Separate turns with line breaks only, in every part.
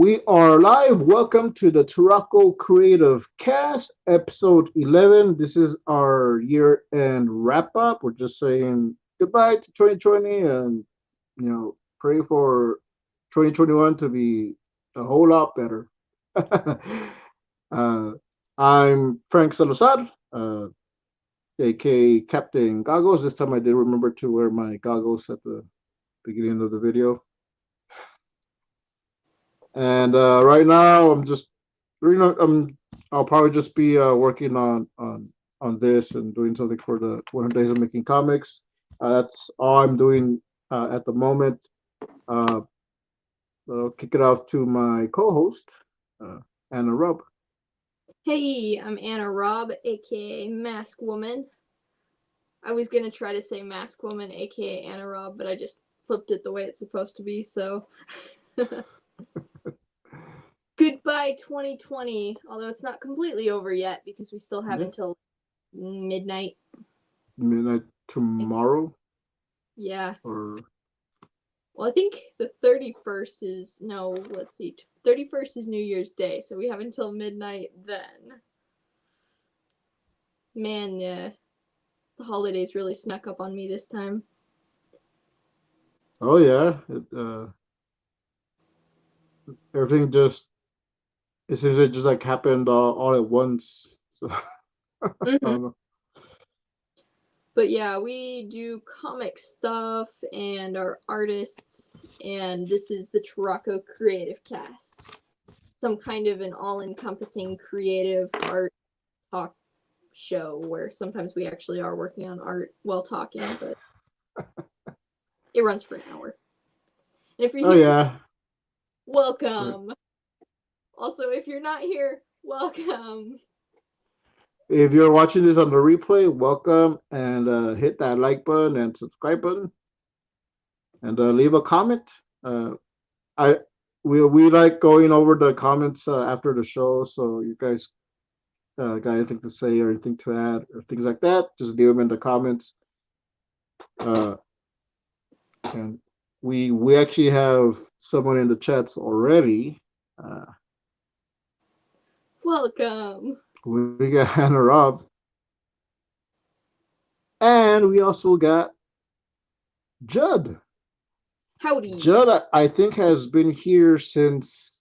We are live. Welcome to the Turaco Creative Cast, episode 11. This is our year end wrap up. We're just saying goodbye to 2020 and, pray for 2021 to be a whole lot better. uh, I'm Frank Salazar, aka Captain Goggles. This time I did remember to wear my goggles at the beginning of the video. And right now, I'm just, I'll probably just be working on this and doing something for the 200 Days of Making Comics. That's all I'm doing at the moment. Uh, I'll kick it off to my co-host, uh, Anna Raub.
Hey, I'm Anna Raub, aka Mask Woman. I was gonna try to say Mask Woman, aka Anna Raub, but I just flipped it the way it's supposed to be, so. Goodbye 2020, although it's not completely over yet because we still have
Yeah,
until midnight.
midnight tomorrow,
Yeah.
or
Well, I think the 31st is. No, let's see. 31st is New Year's Day, so we have until midnight then. Man, the holidays really snuck up on me this time.
oh yeah, everything just it seems it just like happened all at once. So I
Mm-hmm.
don't know.
But yeah, we do comic stuff and are artists, and this is the TuracoCreativeCast. Some kind of an all encompassing creative art talk show where sometimes we actually are working on art while talking, but it runs for an hour. And if you're
Oh
here,
yeah.
welcome. Also, if you're not here, welcome.
If you're watching this on the replay, welcome and hit that like button and subscribe button and leave a comment. Uh, I we like going over the comments after the show, so you guys got anything to say or anything to add or things like that, just leave them in the comments. Uh, and we actually have someone in the chats already. Uh,
Welcome.
we got Hannah Rob, and we also got Judd.
Howdy.
Judd, I think, has been here since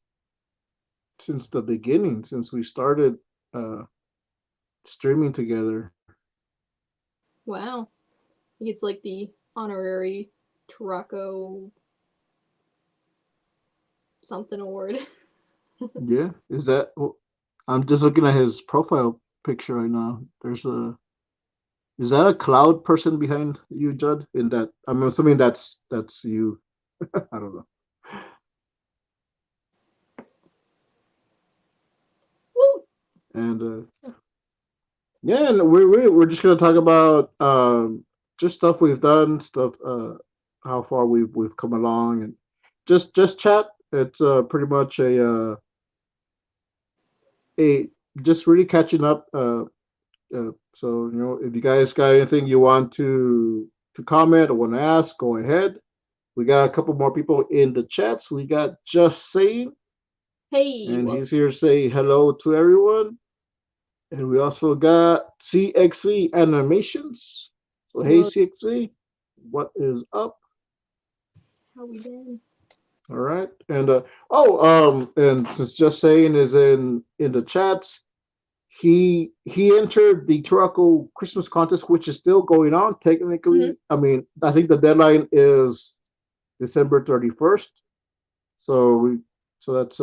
the beginning, since we started uh, streaming together.
Wow. I think it's like the honorary Turaco something award.
Yeah, is that? I'm just looking at his profile picture right now. There's a. Is that a cloud person behind you, Judd? In that, I'm assuming that's you. I don't know.
Woo!
And yeah, and we're just gonna talk about just stuff we've done, stuff how far we've come along, and just chat. It's pretty much a just really catching up. So if you guys got anything you want to comment or want to ask, go ahead. We got a couple more people in the chats. We got Just Saying,
Hey,
and
well,
he's here to say hello to everyone. And we also got CXV Animations. So hey
well,
CXV, what is up?
how we been?
All right. And and since Just Saying is in the chats, he entered the Turaco Christmas contest, which is still going on
Mm-hmm.
technically. I mean, I think the deadline is December 31st. So that's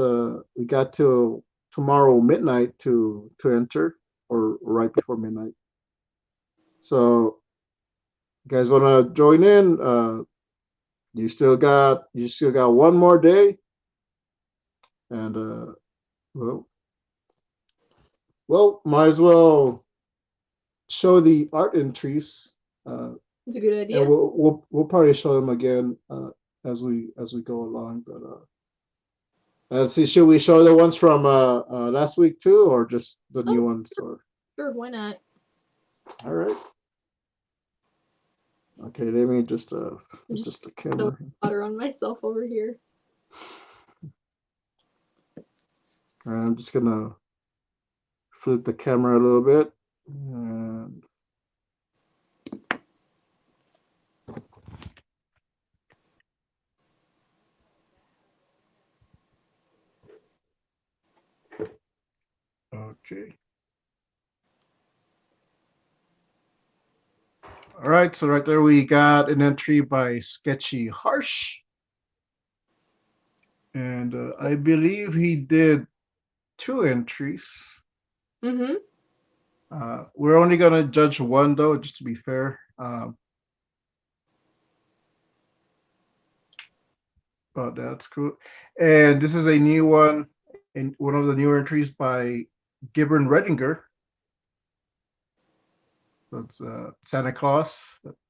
we got till tomorrow midnight to enter, or right before midnight. So you guys want to join in? You still got one more day, and well, might as well show the art entries. Uh,
It's a good
and
idea.
we'll probably show them again as we go along. But let's see, should we show the ones from last week too, or just the
Oh,
new ones? Or
sure, why not?
all right, okay. Let me just
I'm
adjust
just
the
spilling
camera.
water on myself over here.
I'm just gonna flip the camera a little bit. And okay. All right, so right there we got an entry by Sketchy Harsh. And I believe he did two entries.
Mm-hmm.
We're only gonna judge one though, just to be fair. But that's cool. And this is a new one, and one of the newer entries by Gibran Redinger. That's Santa Claus,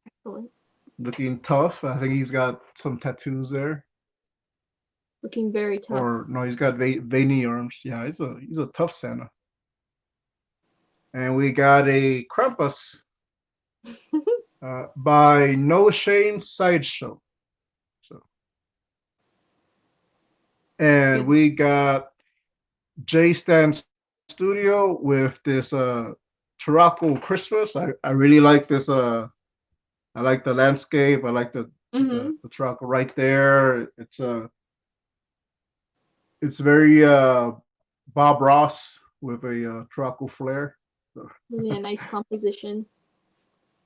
Excellent.
looking tough. I think he's got some tattoos there,
Looking very tough.
or no, he's got veiny arms. Yeah, he's a tough Santa. And we got a Krampus by No Shame Sideshow. So, and
Good.
we got J Stan Studio with this Turaco Christmas. I really like this. I like the landscape. I like
Mm-hmm.
the Turaco right there. It's very Bob Ross with a Turaco flair. So,
Yeah, nice composition.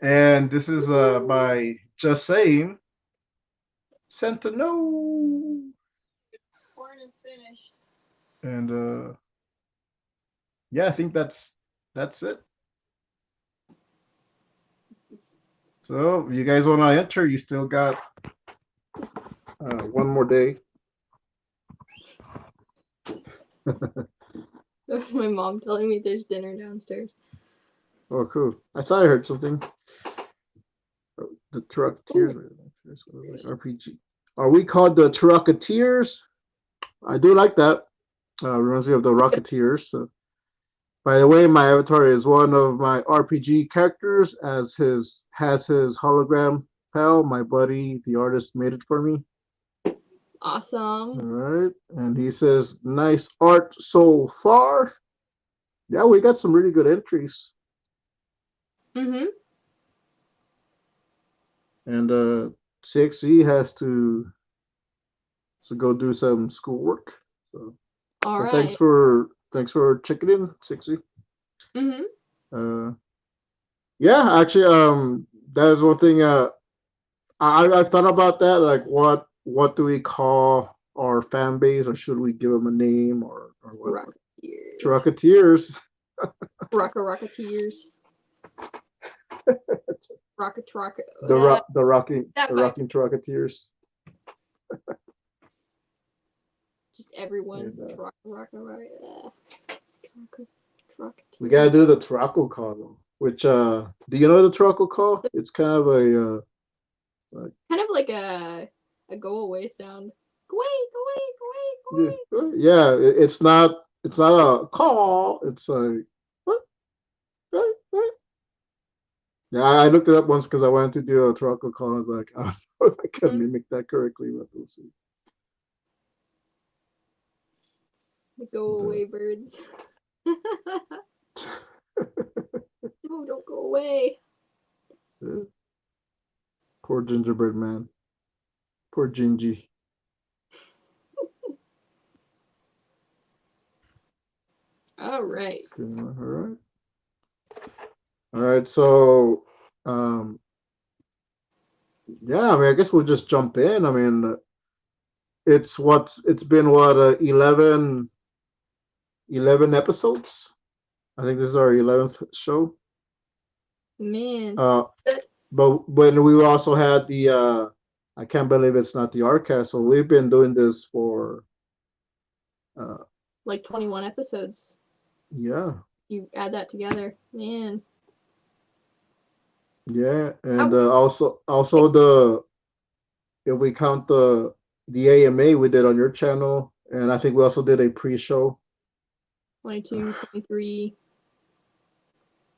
and this is
Woo!
by Just Saying Sentinel.
Corn is finished.
And yeah, I think that's it. So you guys want to enter? You still got one more day.
That was my mom telling me there's dinner downstairs.
Oh, cool. I thought I heard something. The Trucketeers RPG. Are we called the Trucketeers? I do like that. Reminds me of the
Yep.
Rocketeers. So, by the way, my avatar is one of my RPG characters, as his has his hologram pal. My buddy, the artist, made it for me.
Awesome.
All right, and he says, "Nice art so far." Yeah, we got some really good entries.
Mm-hmm.
And CXE has to go do some schoolwork. So,
All
so
right.
thanks for checking in, 60.
Mm-hmm.
Uh, yeah, actually, that is one thing. I've thought about that. Like, what do we call our fan base, or should we give them a name, or what?
Rocketeers.
Trucketeers.
Rocketeers. Rocket.
The
That vibes.
rocking Trucketeers.
Just everyone.
And, we gotta
Rocketeer.
do the Turaco call though. Which do you know the Turaco call? It's kind of a
Kind of like a go away sound. Go away, go away, go away, go
yeah,
away.
yeah. It's not a call. It's a what? What? What? Yeah, I looked it up once because I wanted to do a Turaco call. I was like, I don't know if I can
Mm-hmm.
mimic that correctly, but we'll see.
The go
And,
away birds. No, don't go away.
yeah, poor gingerbread man. Poor Gingy.
All right.
Okay, all right. All right. So, um, yeah. I mean, I guess we'll just jump in. I mean, it's been what 11 episodes. I think this is our 11th show.
Man.
Uh,
That,
but when we also had the I can't believe it's not the Arcast. So we've been doing this for uh,
like 21 episodes.
yeah,
You add that together. Man.
yeah, and
How
also the if we count the AMA we did on your channel, and I think we also did a pre-show.
22, 23.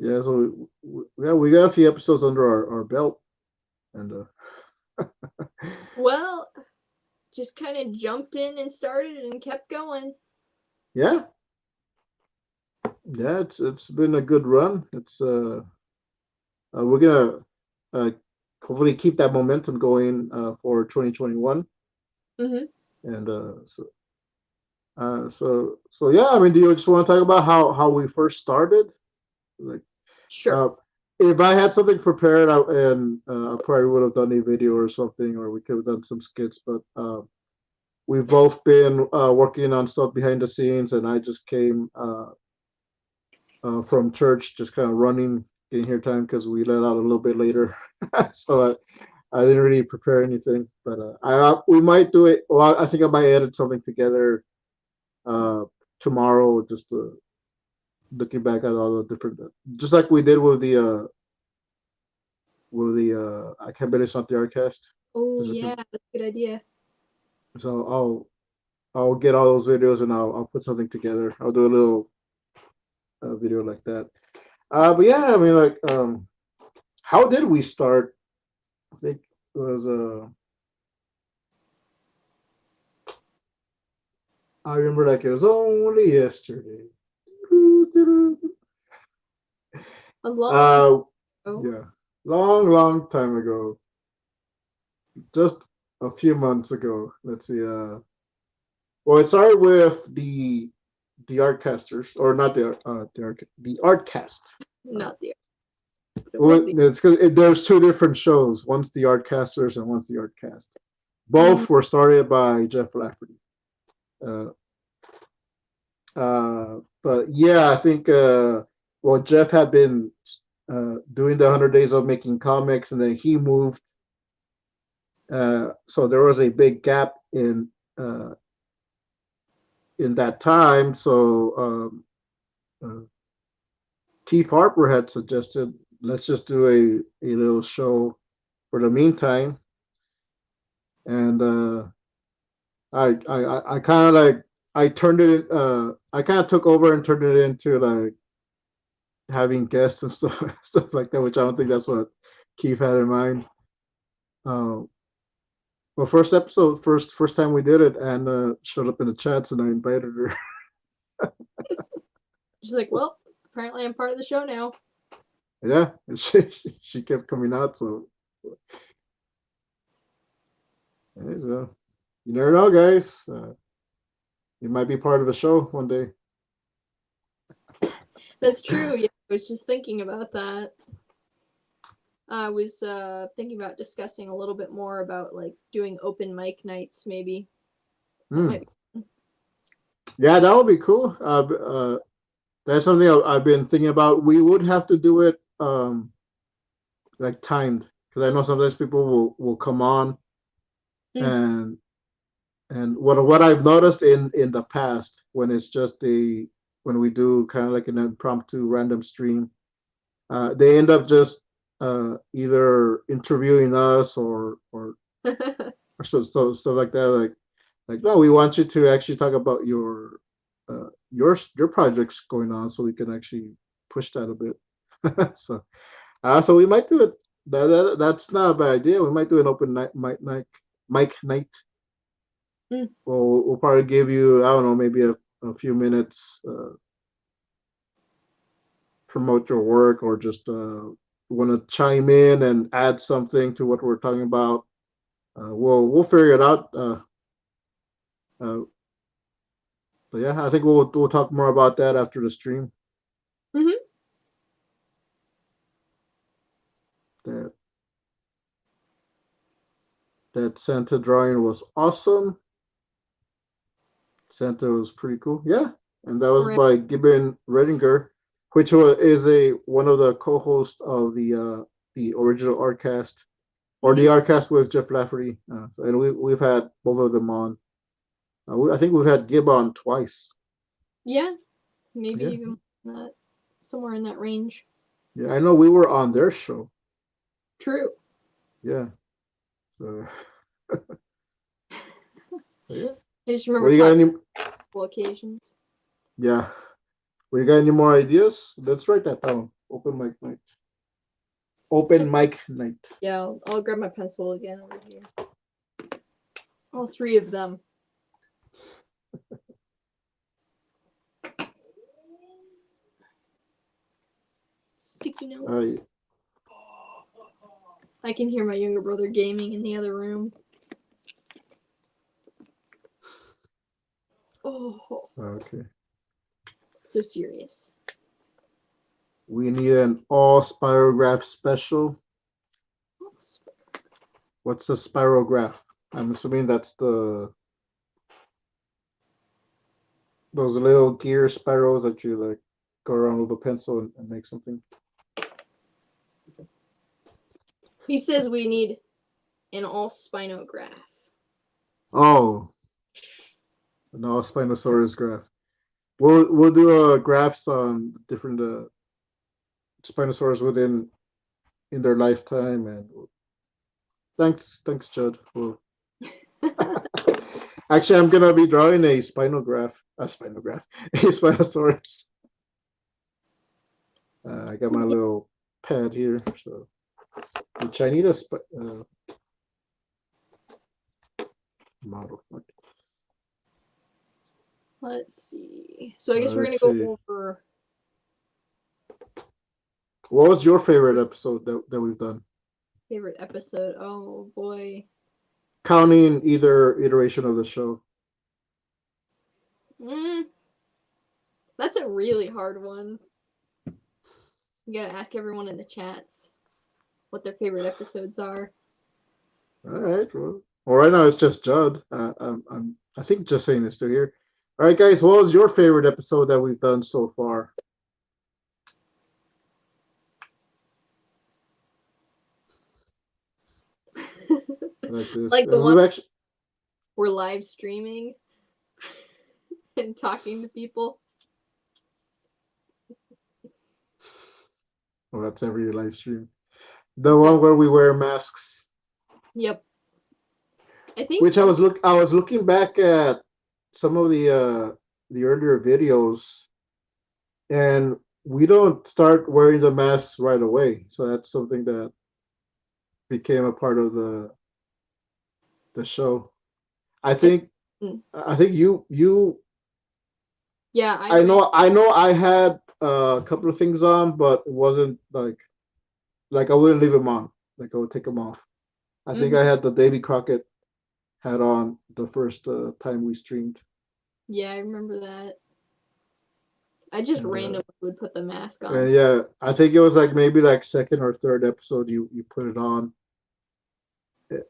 Yeah, so yeah, we got a few episodes under our belt, and
Well, just kind of jumped in and started and kept going.
yeah, Yeah, it's been a good run. It's we're gonna uh hopefully keep that momentum going for 2021.
Mm-hmm.
And so yeah, I mean, do you just want to talk about how we first started? Like,
Sure.
uh, if I had something prepared, I probably would have done a video or something, or we could have done some skits. But we've both been working on stuff behind the scenes, and I just came from church, just kind of running, getting here time because we let out a little bit later. So I didn't really prepare anything, but we might do it. Well, I think I might edit something together uh, tomorrow, just looking back at all the different, just like we did with the I can't believe it's not the Artcast.
Oh yeah, that's a good idea.
So I'll get all those videos and I'll put something together. I'll do a little video like that. But yeah, I mean, like, how did we start? I think it was I remember like it was only yesterday.
A long time
Uh,
ago.
yeah, long time ago, just a few months ago. Let's see. Well, it started with the Artcasters, or not the Artcast. Uh,
Not the, but it was
well,
the.
it's because there's two different shows. One's the Artcasters and one's the Artcast.
Mm,
Both were started by Jeff Lafferty. Uh, but yeah, I think well, Jeff had been doing the 100 days of making comics, and then he moved. So there was a big gap uh, in that time. So Keith Harper had suggested let's just do a little show for the meantime, and I kind of like I turned it I kind of took over and turned it into like having guests and stuff like that, which I don't think that's what Keith had in mind. Uh, well, first episode, first time we did it, Anna showed up in the chats and I invited her.
She's like, well, apparently I'm part of the show now.
Yeah, and she kept coming out. So, yeah, so you never know, guys. You might be part of a show one day.
That's true. Yeah, I was just thinking about that. I was thinking about discussing a little bit more about like doing open mic nights, maybe. That
Hmm.
might be.
Yeah, that would be cool. That's something I've been thinking about. We would have to do it like timed because I know sometimes people will come on
Mm.
and what I've noticed in the past when it's just when we do kind of like an impromptu random stream, they end up just either interviewing us or stuff like that. Like no, we want you to actually talk about your projects going on so we can actually push that a bit. So we might do it. That's not a bad idea. We might do an open mic night.
Mm.
We'll probably give you, I don't know, maybe a few minutes, promote your work, or just want to chime in and add something to what we're talking about. We'll figure it out. Uh, but yeah, I think we'll talk more about that after the stream.
Hmm.
That that Santa drawing was awesome. Santa was pretty cool. Yeah, and that was
Right.
by Gibbon Redinger, which is a one of the co-hosts of the original Artcast, or the
Hmm.
Artcast with Jeff Lafferty. And we've had both of them on. I think we've had Gibb on twice.
Yeah, maybe
Yeah,
even that, somewhere in that range.
yeah. I know we were on their show.
True.
Yeah. So, yeah.
I just remember
Well, you got
talking
any?
on multiple occasions.
Yeah. Well, you got any more ideas? Let's write that down. Open mic night. Open mic night.
Yeah, I'll grab my pencil again over here. All three of them. Sticky notes. I can hear my younger brother gaming in the other room. Oh.
Okay.
So serious.
We need an all spirograph special. What's a spirograph? I'm assuming that's those little gear spirals that you like go around with a pencil and make something.
He says we need an all spinograph.
Oh, an all Spinosaurus graph. We'll do graphs on different Spinosaurus in their lifetime, and thanks Judd. Actually, I'm gonna be drawing a Spinosaurus. I got my little pad here, so which I need a model.
Let's see. So I guess we're gonna go over.
What was your favorite episode that we've done?
Favorite episode? Oh boy.
Counting either iteration of the show.
That's a really hard one. You gotta ask everyone in the chats what their favorite episodes are.
All right. Well, right now it's just Judd. I think just saying is still here. All right, guys. What was your favorite episode that we've done so far? Like this.
Like the one we're live streaming and talking to people.
Well, that's every live stream. The one where we wear masks.
Yep. I think.
Which I was looking back at some of the earlier videos, and we don't start wearing the masks right away. So that's something that became a part of the show. I think you.
Yeah,
I know I had a couple of things on, but it wasn't like I wouldn't leave them on. Like I would take them off. I think I had the Davy Crockett hat on the first time we streamed.
Yeah, I remember that. I just randomly would put the mask on.
Yeah, I think it was like maybe like second or third episode you put it on.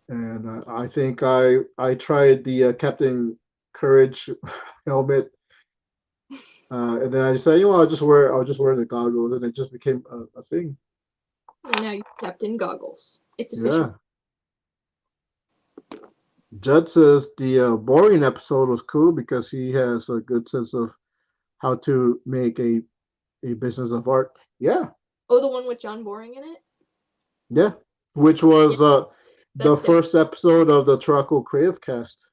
And I think I tried the Captain Courage helmet, and then I decided, I'll just wear the goggles, and it just became a thing.
And now you're Captain Goggles. It's official.
Yeah. Judd says the boring episode was cool because he has a good sense of how to make a business of art. Yeah.
Oh, the one with John Boring in it?
Yeah. Which was the first episode of the TuracoCreativeCast.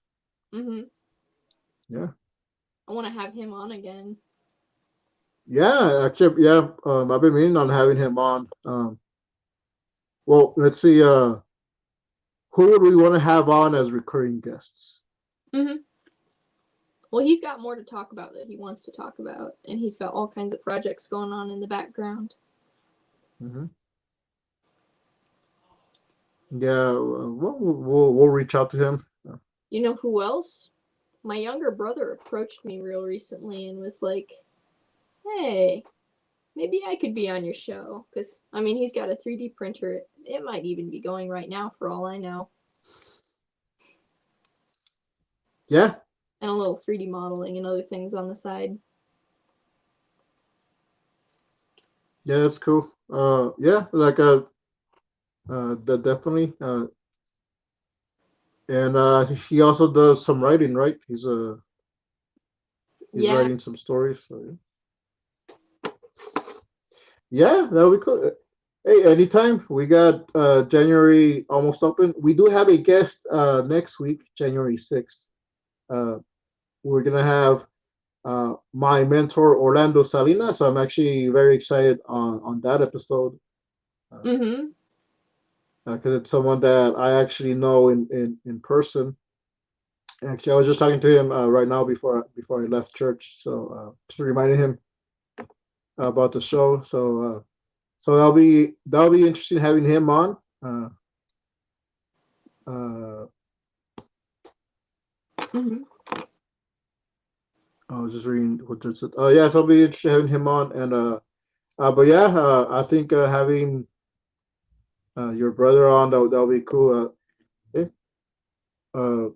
Yeah.
I want to have him on again.
Yeah, actually, yeah. I've been meaning on having him on. Well, let's see. Who would we want to have on as recurring guests?
Well, he's got more to talk about that he wants to talk about, and he's got all kinds of projects going on in the background.
Yeah, we'll reach out to him.
You know who else? My younger brother approached me real recently and was like, hey, maybe I could be on your show. Because, I mean, he's got a 3D printer. It might even be going right now for all I know.
Yeah.
And a little 3D modeling and other things on the side.
Yeah, that's cool. Yeah, like that definitely. And he also does some writing, right? He's writing some stories. So, yeah, that would be cool. Hey, anytime. We got January almost open. We do have a guest next week, January 6th. We're gonna have my mentor Orlando Salinas. So I'm actually very excited on that episode. Because it's someone that I actually know in person. Actually, I was just talking to him right now before I left church. So just reminding him about the show. So So that'll be interesting having him on.
Mhm.
I was just reading what just said. Yeah, so I'll be interested having him on, and but yeah, I think having your brother on that'll be cool. Eh, uh,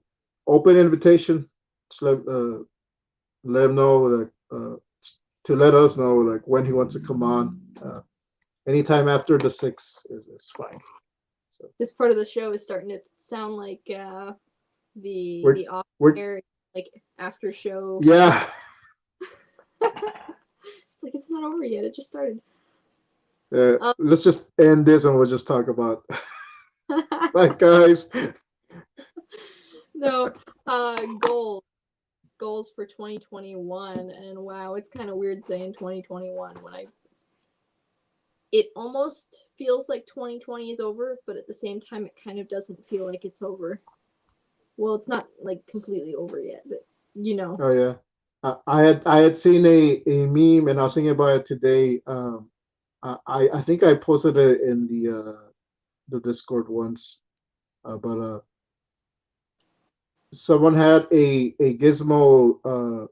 Open invitation. Just let him know like to let us know like when he wants to come on. Anytime after the 6 is fine. So
This part of the show is starting to sound like
we're
the off
we're
air like after show.
yeah.
It's like it's not over yet. It just started.
Let's just end this and we'll just talk about like guys.
No, goals for 2021, and wow, it's kind of weird saying 2021 when it almost feels like 2020 is over, but at the same time it kind of doesn't feel like it's over. Well, it's not like completely over yet, but you know.
Oh yeah. I had seen a meme and I was thinking about it today. I think I posted it in the Discord once. But someone had a Gizmo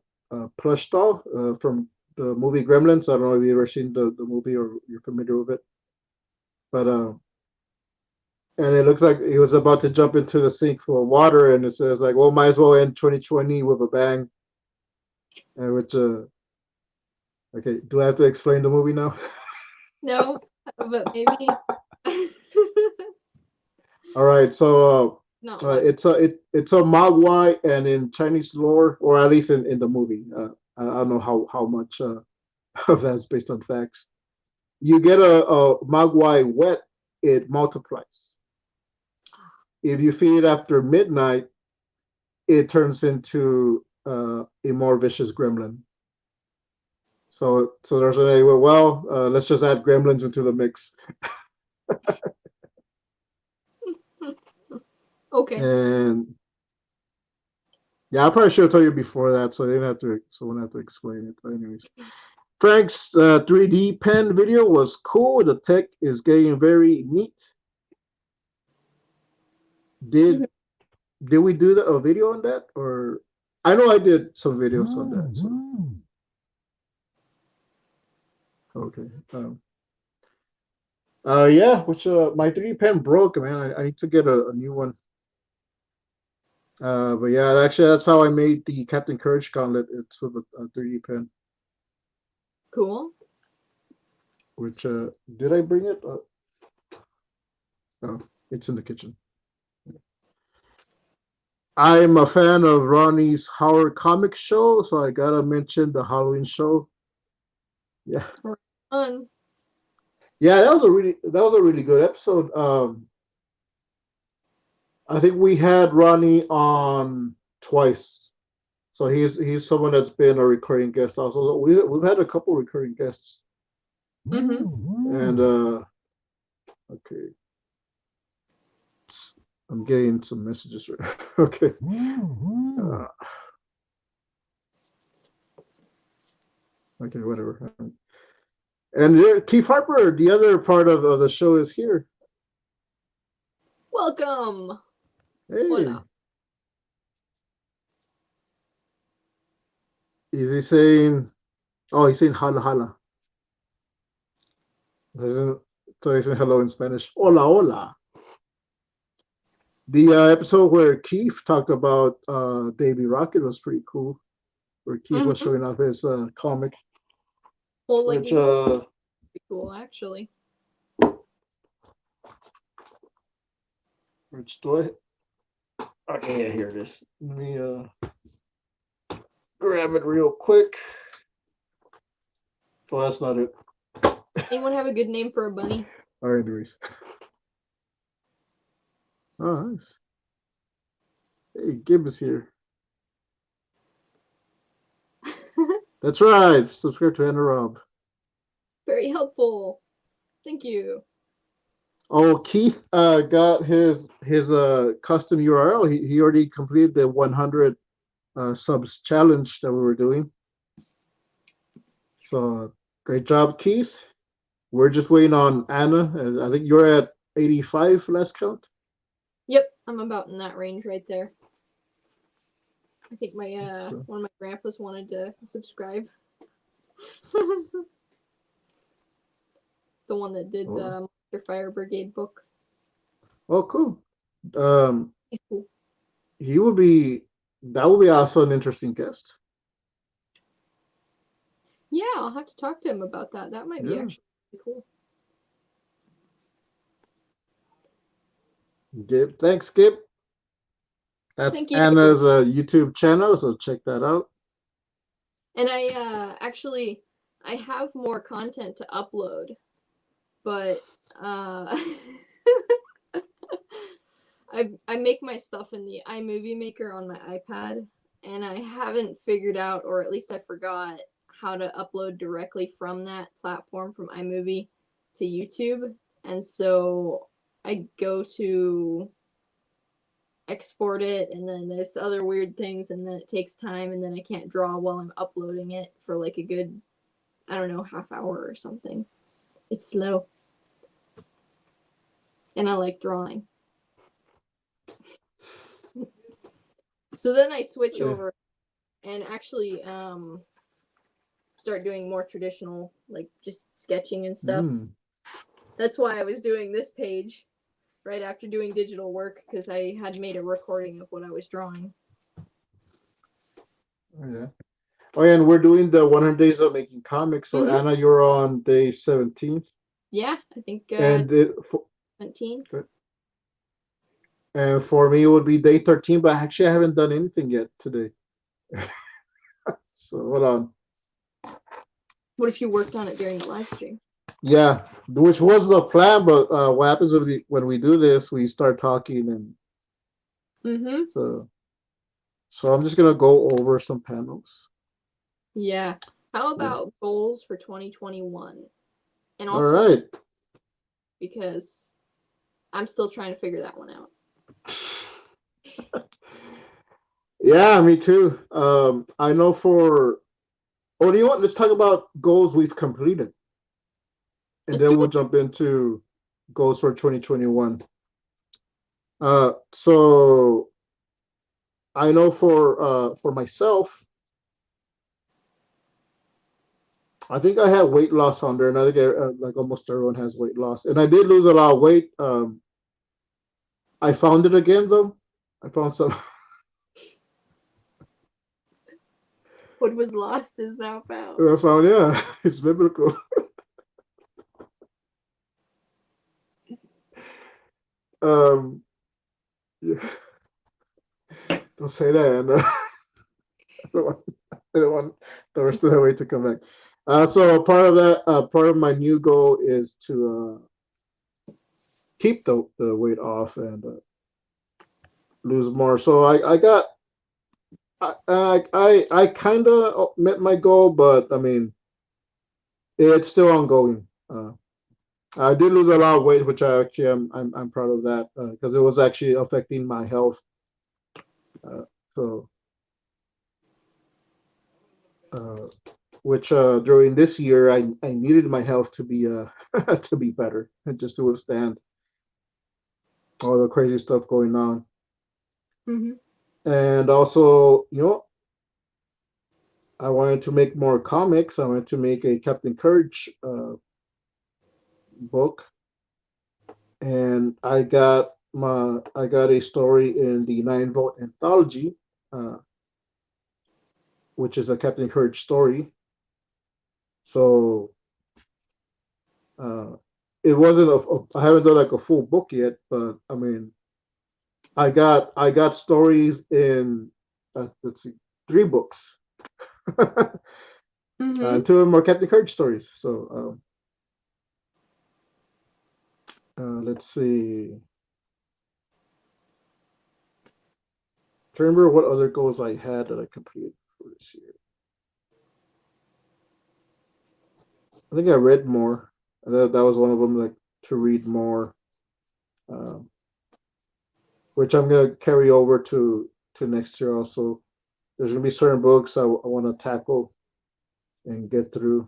plush doll from the movie Gremlins. I don't know if you've ever seen the movie or you're familiar with it. But and it looks like he was about to jump into the sink for water, and it says like, "Well, might as well end 2020 with a bang." And which okay, do I have to explain the movie now?
No, but maybe.
All right, so
Not much.
it's a Mogwai, and in Chinese lore, or at least in the movie, I don't know how much of that's based on facts. You get a Mogwai wet, it multiplies. If you feed it after midnight, it turns into a more vicious gremlin. So there's a well, let's just add gremlins into the mix.
Okay.
And yeah, I probably should have told you before that, so I didn't have to, so I wouldn't have to explain it. But anyways, Frank's 3D pen video was cool. The tech is getting very neat. Did
Mhm.
did we do a video on that, or I know I did some videos on that. So okay. Yeah, which my 3D pen broke, man. I need to get a new one. But yeah, actually, that's how I made the Captain Courage gauntlet. It's with a 3D pen.
Cool.
Which did I bring it? Oh, it's in the kitchen. I'm a fan of Ronnie's Horror Comic Show, so I gotta mention the Halloween show. Yeah,
Fun.
yeah, that was a really good episode. I think we had Ronnie on twice, so he's someone that's been a recurring guest. Also, we've had a couple recurring guests, and okay, I'm getting some messages. Right. Okay. Okay, whatever. And Keith Harper, the other part of the show, is here.
Welcome.
Hey,
Hola.
is he saying? Oh, he's saying hala hala. Isn't so he's saying hello in Spanish. Hola hola. The episode where Keith talked about Davy Rocket was pretty cool. Where Keith was
Mm-hmm.
showing off his comic,
Well, like
which
the whole pretty cool actually.
which do I? Okay, yeah, here it is. Let me grab it real quick. Well, that's not it.
Anyone have a good name for a bunny?
All right, Reese. Oh, nice. Hey, Gib is here. That's right. Subscribe to Anna Raub.
Very helpful. Thank you.
Oh, Keith got his custom URL. He already completed the 100 subs challenge that we were doing. So great job, Keith. we're just waiting on Anna. I think you're at 85 last count.
Yep, I'm about in that range right there. I think my one of my grandpas wanted to subscribe. The one that did the Monster Fire Brigade book.
Oh, cool.
He's cool.
That would be also an interesting guest.
Yeah, I'll have to talk to him about that. That might be actually really cool.
Gib, thanks, Gib. That's
Thank you.
Anna's YouTube channel, so check that out.
And I actually I have more content to upload, but I make my stuff in the iMovie Maker on my iPad, and I haven't figured out, or at least I forgot, how to upload directly from that platform from iMovie to YouTube. And so I go to export it, and then there's other weird things, and then it takes time, and then I can't draw while I'm uploading it for like a good, I don't know, half hour or something. It's slow. And I like drawing. So then I switch over and actually start doing more traditional, like just sketching and stuff. That's why I was doing this page right after doing digital work, because I had made a recording of what I was drawing.
Yeah. Oh, yeah, and we're doing the 100 days of making comics. So Anna, you're on day 17.
Yeah, I think.
And
17.
And for me, it would be day 13, but actually, I haven't done anything yet today. So hold on.
What if you worked on it during the live stream?
Yeah, which was the plan, but what happens when we do this, we start talking and so I'm just gonna go over some panels.
Yeah. How about goals for 2021? And also,
all right,
because I'm still trying to figure that one out.
Yeah, me too. I know for. Oh, you know what? Let's talk about goals we've completed, and then we'll jump into goals for 2021. So I know for myself, I think I had weight loss on there, and I think like almost everyone has weight loss, and I did lose a lot of weight. I found it again though. I found some.
What was lost is now found.
I found, it's biblical. Yeah. Don't say that, and I don't want the rest of the weight to come back. So part of that, part of my new goal is to keep the weight off and lose more. So I kind of met my goal, but I mean it's still ongoing. I did lose a lot of weight, which I actually I'm proud of that because it was actually affecting my health. So which during this year I needed my health to be to be better and just to withstand all the crazy stuff going on. And also, I wanted to make more comics. I wanted to make a Captain Courage book, and I got a story in the 9-Volt anthology, which is a Captain Courage story. So it wasn't I haven't done like a full book yet, but I mean, I got stories in let's see, 3 books. And 2 of them are Captain Courage stories. So let's see. I remember what other goals I had that I completed for this year. I think I read more. That was one of them, like to read more, which I'm gonna carry over to next year. Also, there's gonna be certain books I want to tackle and get through.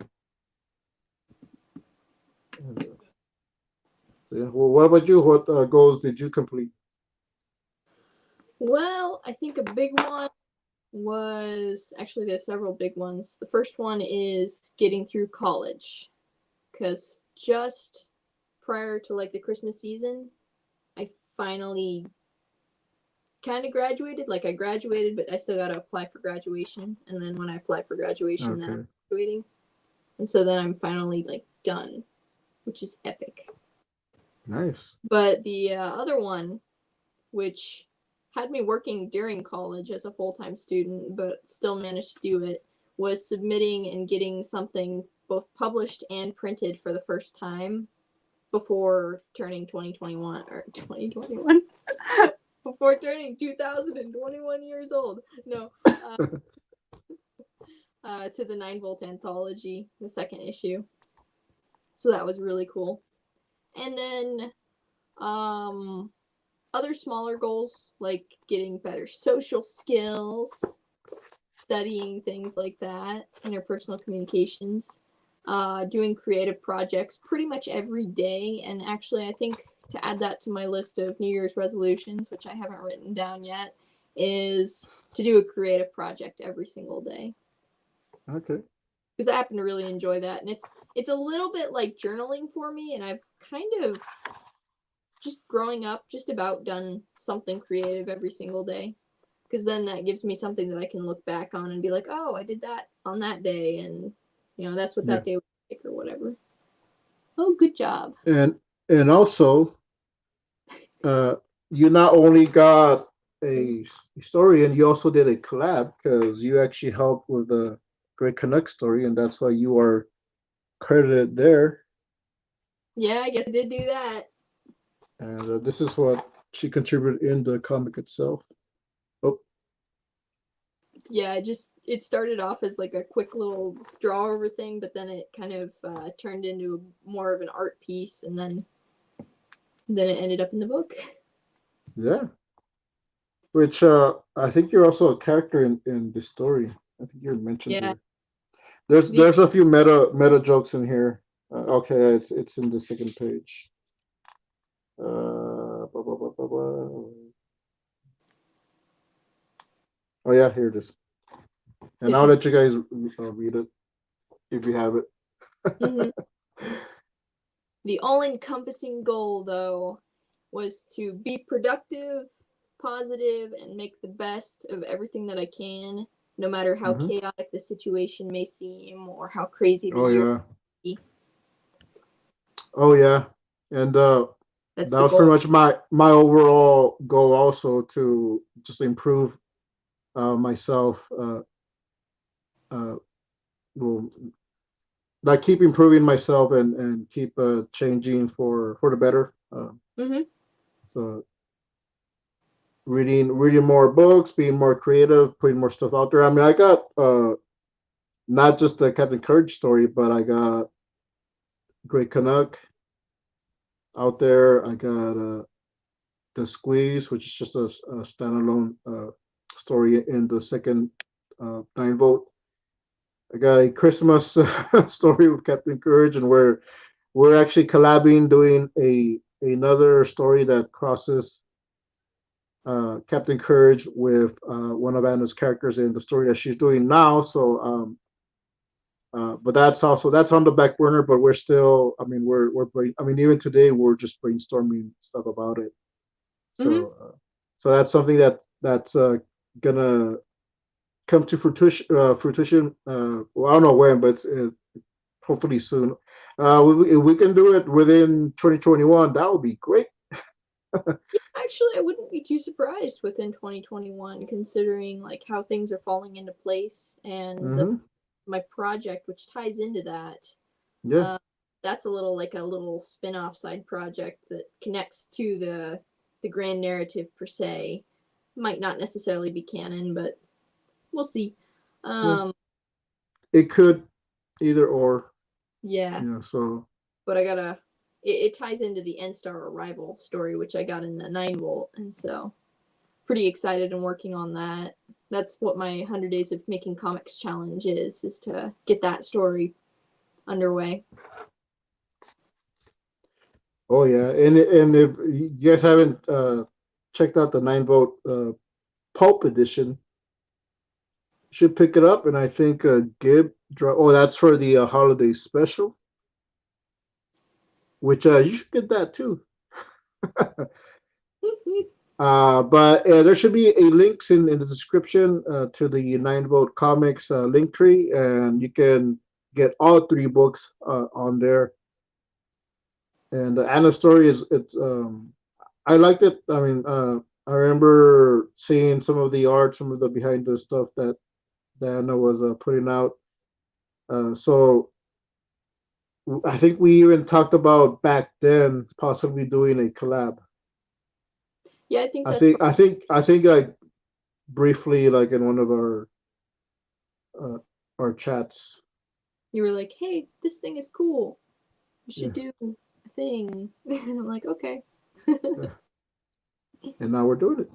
Yeah. Well, what about you? What goals did you complete?
Well, I think a big one was actually there's several big ones. The first one is getting through college because just prior to like the Christmas season, I finally kind of graduated. Like I graduated, but I still got to apply for graduation. And then when I apply for graduation, then I'm
Okay.
graduating. And so then I'm finally like done, which is epic.
Nice.
But the other one, which had me working during college as a full-time student, but still managed to do it, was submitting and getting something both published and printed for the first time before turning 2021 or 2021 before turning 2021 years old. No, to the 9-volt anthology, the second issue. So that was really cool. And then other smaller goals like getting better social skills, studying things like that, interpersonal communications, doing creative projects pretty much every day. And actually, I think to add that to my list of New Year's resolutions, which I haven't written down yet, is to do a creative project every single day.
Okay.
Because I happen to really enjoy that, and it's a little bit like journaling for me, and I've kind of just growing up just about done something creative every single day, because then that gives me something that I can look back on and be like, oh, I did that on that day, and that's what
Yeah.
that day was like or whatever. Oh, good job.
And also, uh, you not only got a story, and you also did a collab because you actually helped with the Great Canuck story, and that's why you are credited there.
Yeah, I guess I did do that.
And this is what she contributed in the comic itself. Oh,
Yeah, it started off as like a quick little draw over thing, but then it kind of turned into more of an art piece, and then it ended up in the book.
yeah. Which I think you're also a character in this story. I think you're mentioned
Yeah.
here. There's
The
there's a few meta jokes in here. Okay, it's in the second page. Blah, blah, blah, blah, blah. Oh yeah, here it is. And
there's
I'll
some.
let you guys read it if you have it.
Mhm. The all-encompassing goal, though, was to be productive, positive, and make the best of everything that I can, no matter how
Hmm.
chaotic the situation may seem or how crazy the
Oh
year
yeah.
may be.
Oh yeah. And
That's
that
the
was pretty
goal.
much my overall goal also to just improve myself. Uh, well, like keep improving myself and keep changing for the better.
Mm-hmm.
So reading more books, being more creative, putting more stuff out there. I mean, I got not just the Captain Courage story, but I got Great Canuck out there. I got the Squeeze, which is just a standalone story in the second 9-volt. I got a Christmas story with Captain Courage, and we're actually collabing, doing a another story that crosses Captain Courage with one of Anna's characters in the story that she's doing now. So, but that's on the back burner. But we're still, I mean, I mean, even today we're just brainstorming stuff about it.
Mm-hmm.
So that's something that's gonna come to fruition. Well, I don't know when, but it's, hopefully soon. If we can do it within 2021, that would be great.
Yeah, actually, I wouldn't be too surprised within 2021, considering like how things are falling into place and the
Hmm.
my project, which ties into that.
Yeah.
Uh, that's a little spin-off side project that connects to the grand narrative per se. Might not necessarily be canon, but we'll see.
Yeah.
Um,
It could either or.
yeah,
So
but I gotta. It ties into the N Star Arrival story, which I got in the 9-volt, and so pretty excited and working on that. That's what my 100 Days of Making Comics challenge is to get that story underway.
Oh yeah, and if you guys haven't checked out the 9 vote pulp edition, you should pick it up. And I think Gib, oh, that's for the holiday special, which you should get that too. But there should be a links in the description to the 9 vote comics link tree, and you can get all 3 books on there. And Anna's story is it's I liked it. I mean, I remember seeing some of the art, some of the behind the stuff that Anna was putting out. So I think we even talked about back then possibly doing a collab.
Yeah, I think
I
that's
think I think I think like briefly like in one of uh, our chats.
you were like, hey, this thing is cool. You
Yeah,
should do a thing. And I'm like, okay.
yeah. And now we're doing it.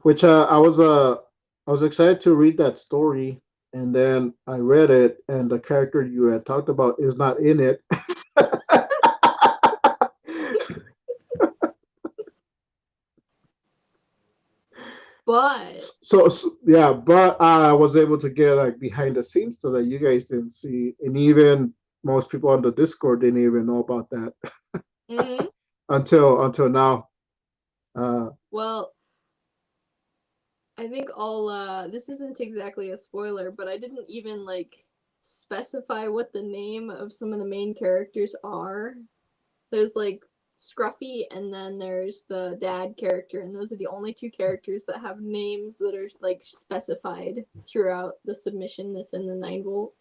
Which I was excited to read that story, and then I read it, and the character you had talked about is not in it.
But
So yeah, but I was able to get like behind the scenes so that you guys didn't see, and even most people on the Discord didn't even know about that
mm-hmm.
until now. Uh,
Well, I think I'll this isn't exactly a spoiler, but I didn't even like specify what the name of some of the main characters are. There's like Scruffy and then there's the dad character, and those are the only 2 characters that have names that are like specified throughout the submission that's in the 9 volt.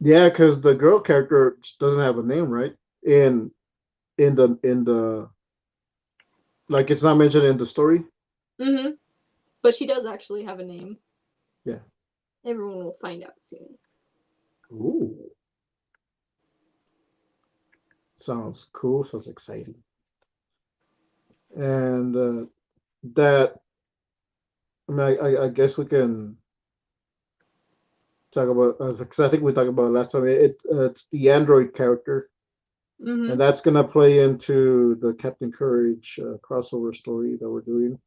yeah, because the girl character doesn't have a name, right? In the like it's not mentioned in the story.
Mm-hmm. But she does actually have a name.
Yeah.
Everyone will find out soon.
Ooh, sounds cool. Sounds exciting. And that I mean, I guess we can talk about because I think we talked about it last time. It's the android character, and
Mm-hmm.
that's gonna play into the Captain Courage crossover story that we're doing,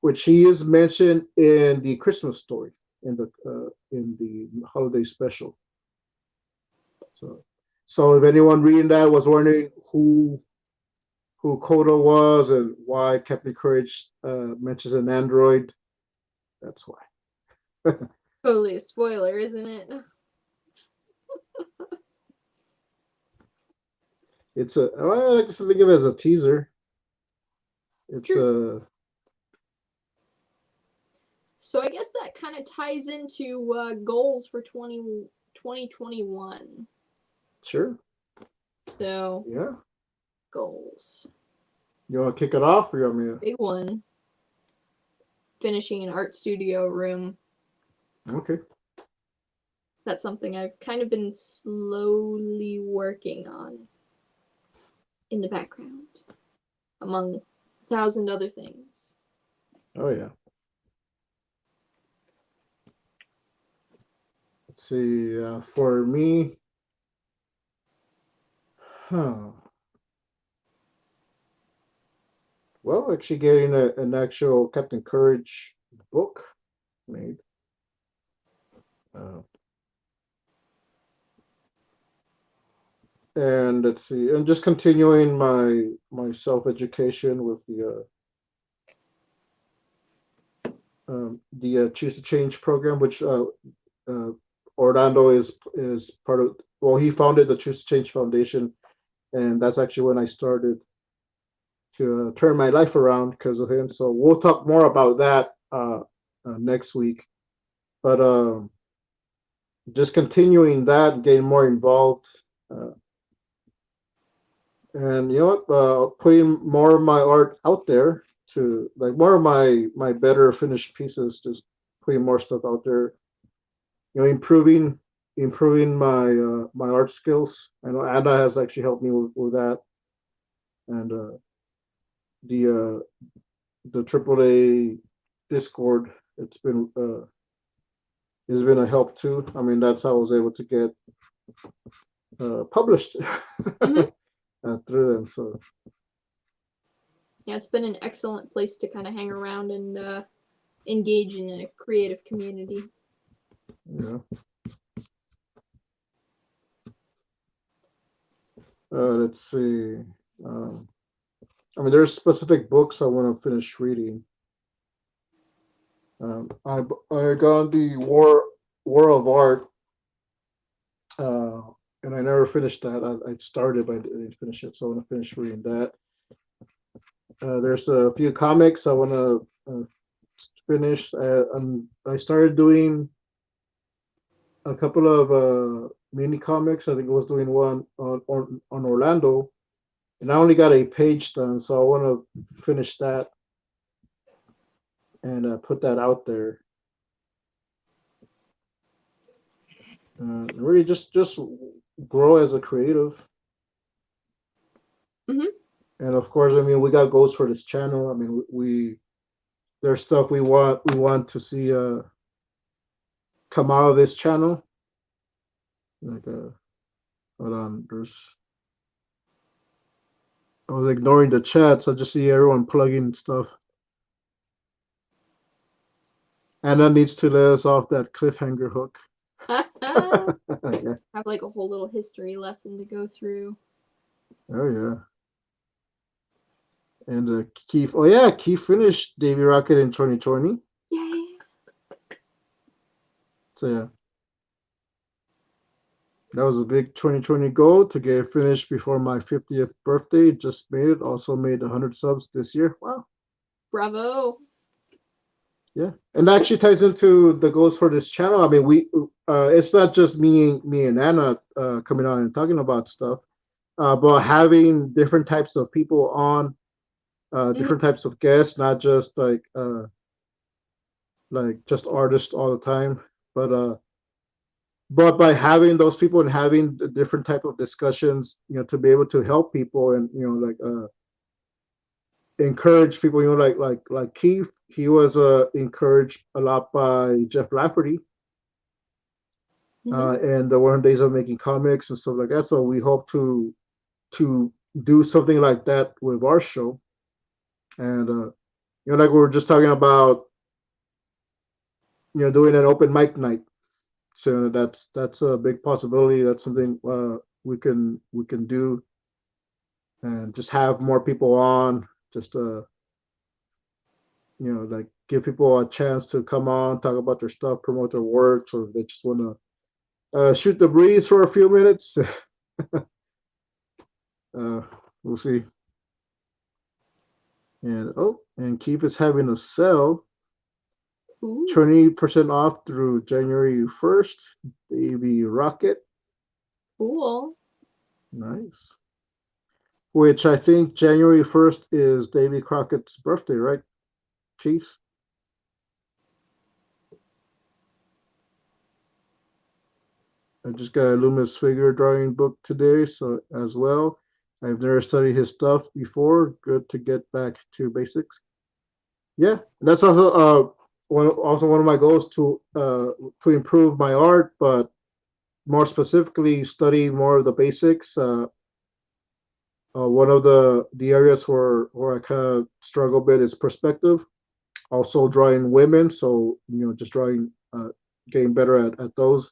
which he is mentioned in the Christmas story in the holiday special. So if anyone reading that was wondering who Kodo was and why Captain Courage mentions an android, that's why.
Totally a spoiler, isn't it?
It's a well, I guess think of it as a teaser. It's
True.
a
So I guess that kind of ties into goals for 2021.
sure,
So,
yeah.
goals.
You want to kick it off, or you want me
Big one, finishing an art studio room.
to? Okay.
That's something I've kind of been slowly working on in the background, among 1,000 other things.
Oh yeah. Let's see. For me, huh. Well, actually, getting an actual Captain Courage book made. Uh, and let's see, and just continuing my self education with the Choose to Change program, which uh, Orlando is part of. Well, he founded the Choose to Change Foundation, and that's actually when I started to turn my life around because of him. So we'll talk more about that next week. But just continuing that, getting more involved, uh, and you know what, putting more of my art out there to like more of my better finished pieces, just putting more stuff out there. You know, improving my art skills. I know Anna has actually helped me with that, and the the AAA Discord. It's been a help too. I mean, that's how I was able to get published.
Mm-hmm.
through them. So
yeah, it's been an excellent place to kind of hang around and engage in a creative community.
yeah. Let's see. Um, I mean, there's specific books I want to finish reading. I got the War of Art, uh, and I never finished that. I started, but I didn't finish it, so I want to finish reading that. There's a few comics I want to finish. I started doing a couple of mini comics. I think I was doing one on Orlando, and I only got a page done, so I want to finish that and put that out there. Really, just grow as a creative,
Mm-hmm.
and of course, I mean, we got goals for this channel. I mean, we there's stuff we want to see come out of this channel. Like, hold on, there's I was ignoring the chats. I just see everyone plugging stuff. Anna needs to let us off that cliffhanger hook. Yeah.
Have like a whole little history lesson to go through.
Oh yeah. And Keith. Oh yeah, Keith finished Davy Rocket in 2020.
Yay!
So yeah, that was a big 2020 goal to get finished before my 50th birthday. Just made it. Also made 100 subs this year. Wow.
Bravo!
Yeah, and that actually ties into the goals for this channel. I mean, it's not just me and Anna coming on and talking about stuff, but having different types of people on,
Mm-hmm.
different types of guests, not just like just artists all the time, but by having those people and having the different type of discussions, to be able to help people and like encourage people, like Keith, he was encouraged a lot by Jeff Lafferty,
Mm-hmm.
and the 100 Days of Making Comics and stuff like that. So we hope to do something like that with our show, and like we were just talking about, doing an open mic night. So that's a big possibility. That's something we can do, and just have more people on. Just like give people a chance to come on, talk about their stuff, promote their works, or if they just want to shoot the breeze for a few minutes. uh, we'll see. And Keith is having a sale,
Ooh,
20% off through January 1st. Davy Rocket,
cool.
nice. Which I think January 1st is Davy Crockett's birthday, right, Chief? I just got a Loomis figure drawing book today, so as well. I've never studied his stuff before. Good to get back to basics. Yeah, that's also one of my goals to improve my art, but more specifically study more of the basics. One of the areas where I kind of struggle a bit is perspective. Also drawing women, so just drawing, getting better at those.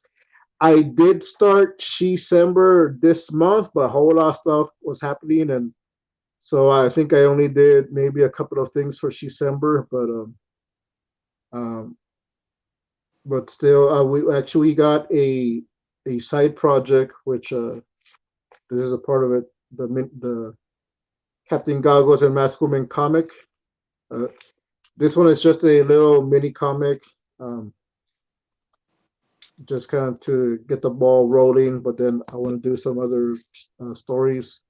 I did start December this month, but a whole lot of stuff was happening, and so I think I only did maybe a couple of things for December, um, but still, we actually got a side project, which this is a part of it. The Captain Goggles and Mask Woman comic. Uh, this one is just a little mini comic, um, just kind of to get the ball rolling. But then I want to do some other stories.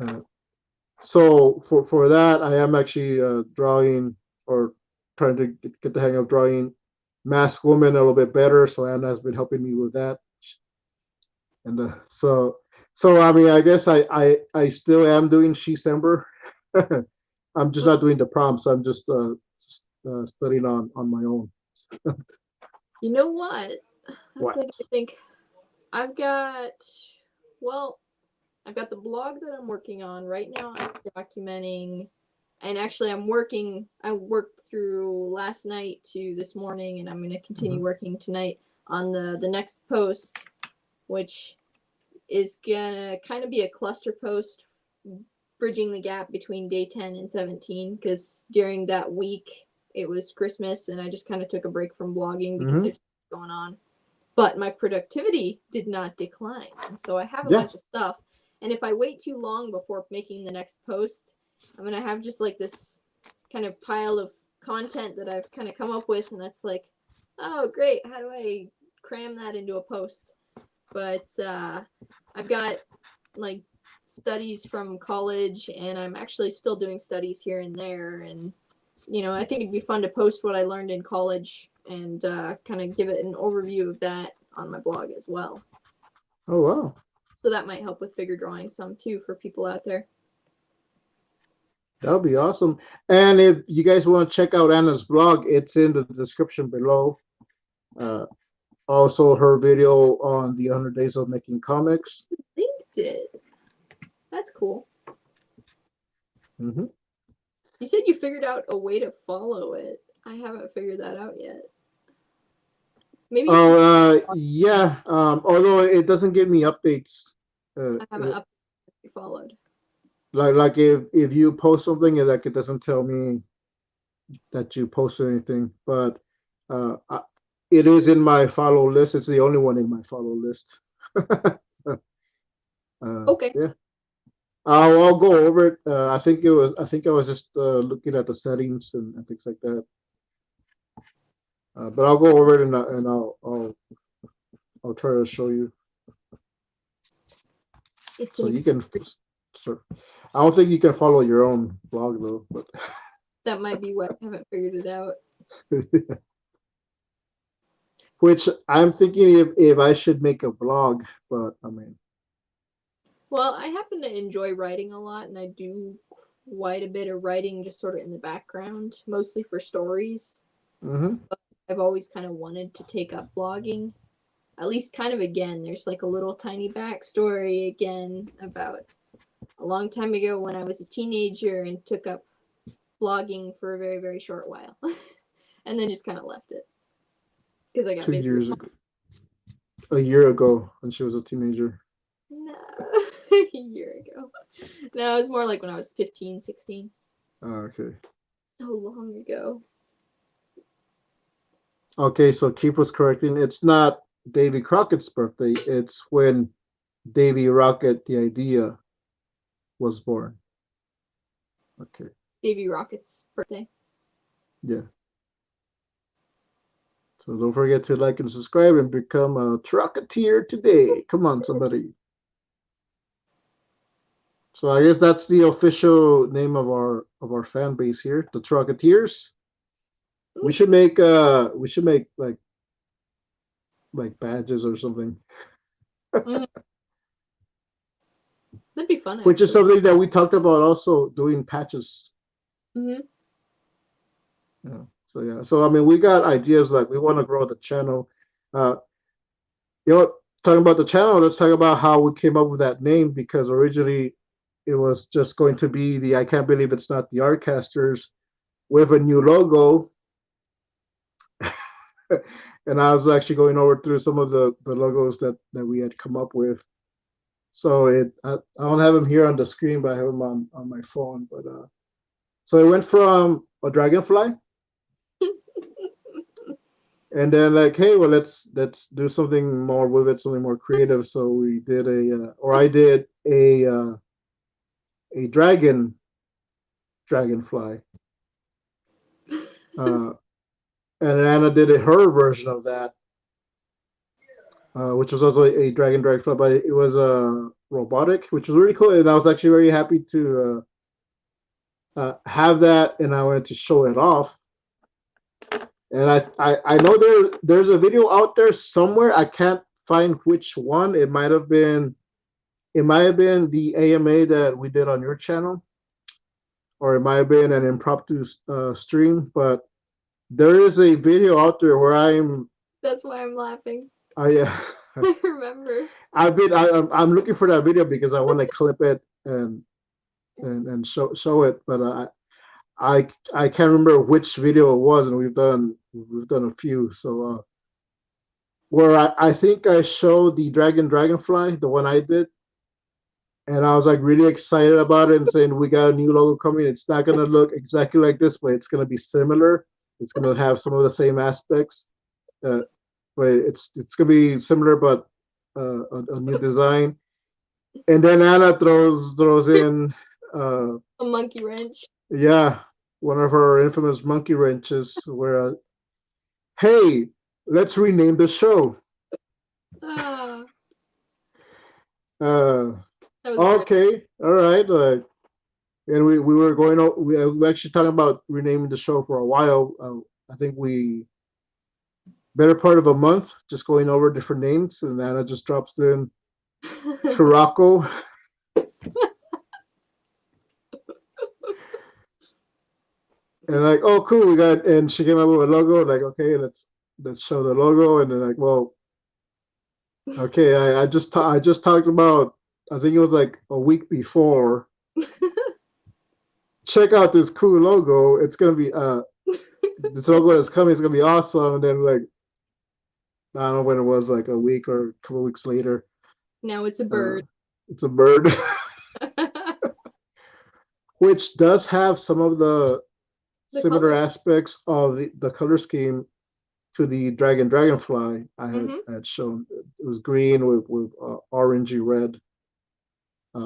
Uh, so for that, I am actually drawing, or trying to get the hang of drawing Mask Woman a little bit better. So Anna has been helping me with that, and so I mean, I guess I still am doing December. I'm just not doing the prompts. I'm just studying on my own.
You know what? That's
What?
making me think. I've got, well, I've got the blog that I'm working on right now. I'm documenting, and actually I worked through last night to this morning, and I'm going to continue working tonight on the next post, which is gonna kind of be a cluster post bridging the gap between day 10 and 17, because during that week it was Christmas and I just kind of took a break from blogging because there's going on. But my productivity did not decline. And so I have a bunch of stuff. And if I wait too long before making the next post, I'm going to have just like this kind of pile of content that I've kind of come up with. And that's like, oh, great. How do I cram that into a post? But I've got like studies from college, and I'm actually still doing studies here and there. And, you know, I think it'd be fun to post what I learned in college and kind of give it an overview of that on my blog as well.
Oh, wow.
So that might help with figure drawing some too for people out there.
That would be awesome. And if you guys want to check out Anna's blog, it's in the description below. Also, her video on the 100 Days of Making Comics.
Linked it. That's cool.
Mm-hmm.
You said you figured out a way to follow it. I haven't figured that out yet. Maybe.
Yeah. Although it doesn't give me updates.
I haven't updated followed.
Like if you post something, like it doesn't tell me that you posted anything. But it is in my follow list. It's the only one in my follow list.
Okay.
Yeah. I'll go over it. I think I was just looking at the settings and things like that. But I'll go over it and I'll try to show you.
It's
so you can. I don't think you can follow your own blog though, but
that might be what I haven't figured it out.
Which I'm thinking if I should make a blog, but I mean.
Well, I happen to enjoy writing a lot, and I do quite a bit of writing just sort of in the background, mostly for stories. But I've always kind of wanted to take up blogging, at least kind of again. There's like a little tiny backstory again about a long time ago when I was a teenager and took up blogging for a very, very short while, and then just kind of left it because I got
2 years ago. A year ago when she was a teenager.
No, a year ago. No, it was more like when I was 15, 16.
Oh, okay.
So long ago.
Okay, so Keith was correcting. It's not Davy Crockett's birthday. It's when Davy Rocket, the idea, was born. Okay.
Davy Rocket's birthday.
Yeah. So don't forget to like and subscribe and become a Trucketeer today. Come on, somebody. So I guess that's the official name of our fan base here, the Trucketeers. We should make like badges or something.
That'd be fun.
Which is something that we talked about also, doing patches. Yeah. So yeah. So I mean, we got ideas, like we want to grow the channel. Talking about the channel, let's talk about how we came up with that name, because originally it was just going to be the I Can't Believe It's Not the Artcasters with a new logo. And I was actually going over through some of the logos that we had come up with. So I don't have them here on the screen, but I have them on my phone. But so it went from a dragonfly, and then like, hey, well, let's do something more with it, something more creative. So we did I did a dragonfly. And Anna did her version of that, which was also a dragonfly, but it was robotic, which was really cool. And I was actually very happy to have that, and I wanted to show it off. And I know there's a video out there somewhere. I can't find which one. It might have been the AMA that we did on your channel, or it might have been an impromptu stream, but there is a video out there where I'm.
That's why I'm laughing.
I
I remember.
I'm looking for that video because I want to clip it and show it, but I can't remember which video it was, and we've done a few. So where I think I showed the dragonfly, the one I did, and I was like really excited about it and saying we got a new logo coming. It's not gonna look exactly like this, but it's gonna be similar. It's gonna have some of the same aspects, uh, but it's gonna be similar, but a new design. And then Anna throws in, uh,
A monkey wrench.
yeah, one of her infamous monkey wrenches. Where hey, let's rename the show.
Ah,
Uh,
that was great.
okay, all right. And we were going. We were actually talking about renaming the show for a while. I think we better part of a month just going over different names, and Anna just drops in Turaco, and like, oh, cool, we got. And she came up with a logo. Like, okay, let's show the logo, and then like, well, okay, I just talked about. I think it was like a week before. Check out this cool logo. It's gonna be this logo that's coming is gonna be awesome. And then like I don't know when it was, like a week or a couple weeks later.
Now it's a
Uh,
bird.
it's a bird, which does have some of the
The
similar
colors.
aspects of the color scheme to the dragonfly
Mm-hmm.
I had shown. It was green with orangey red.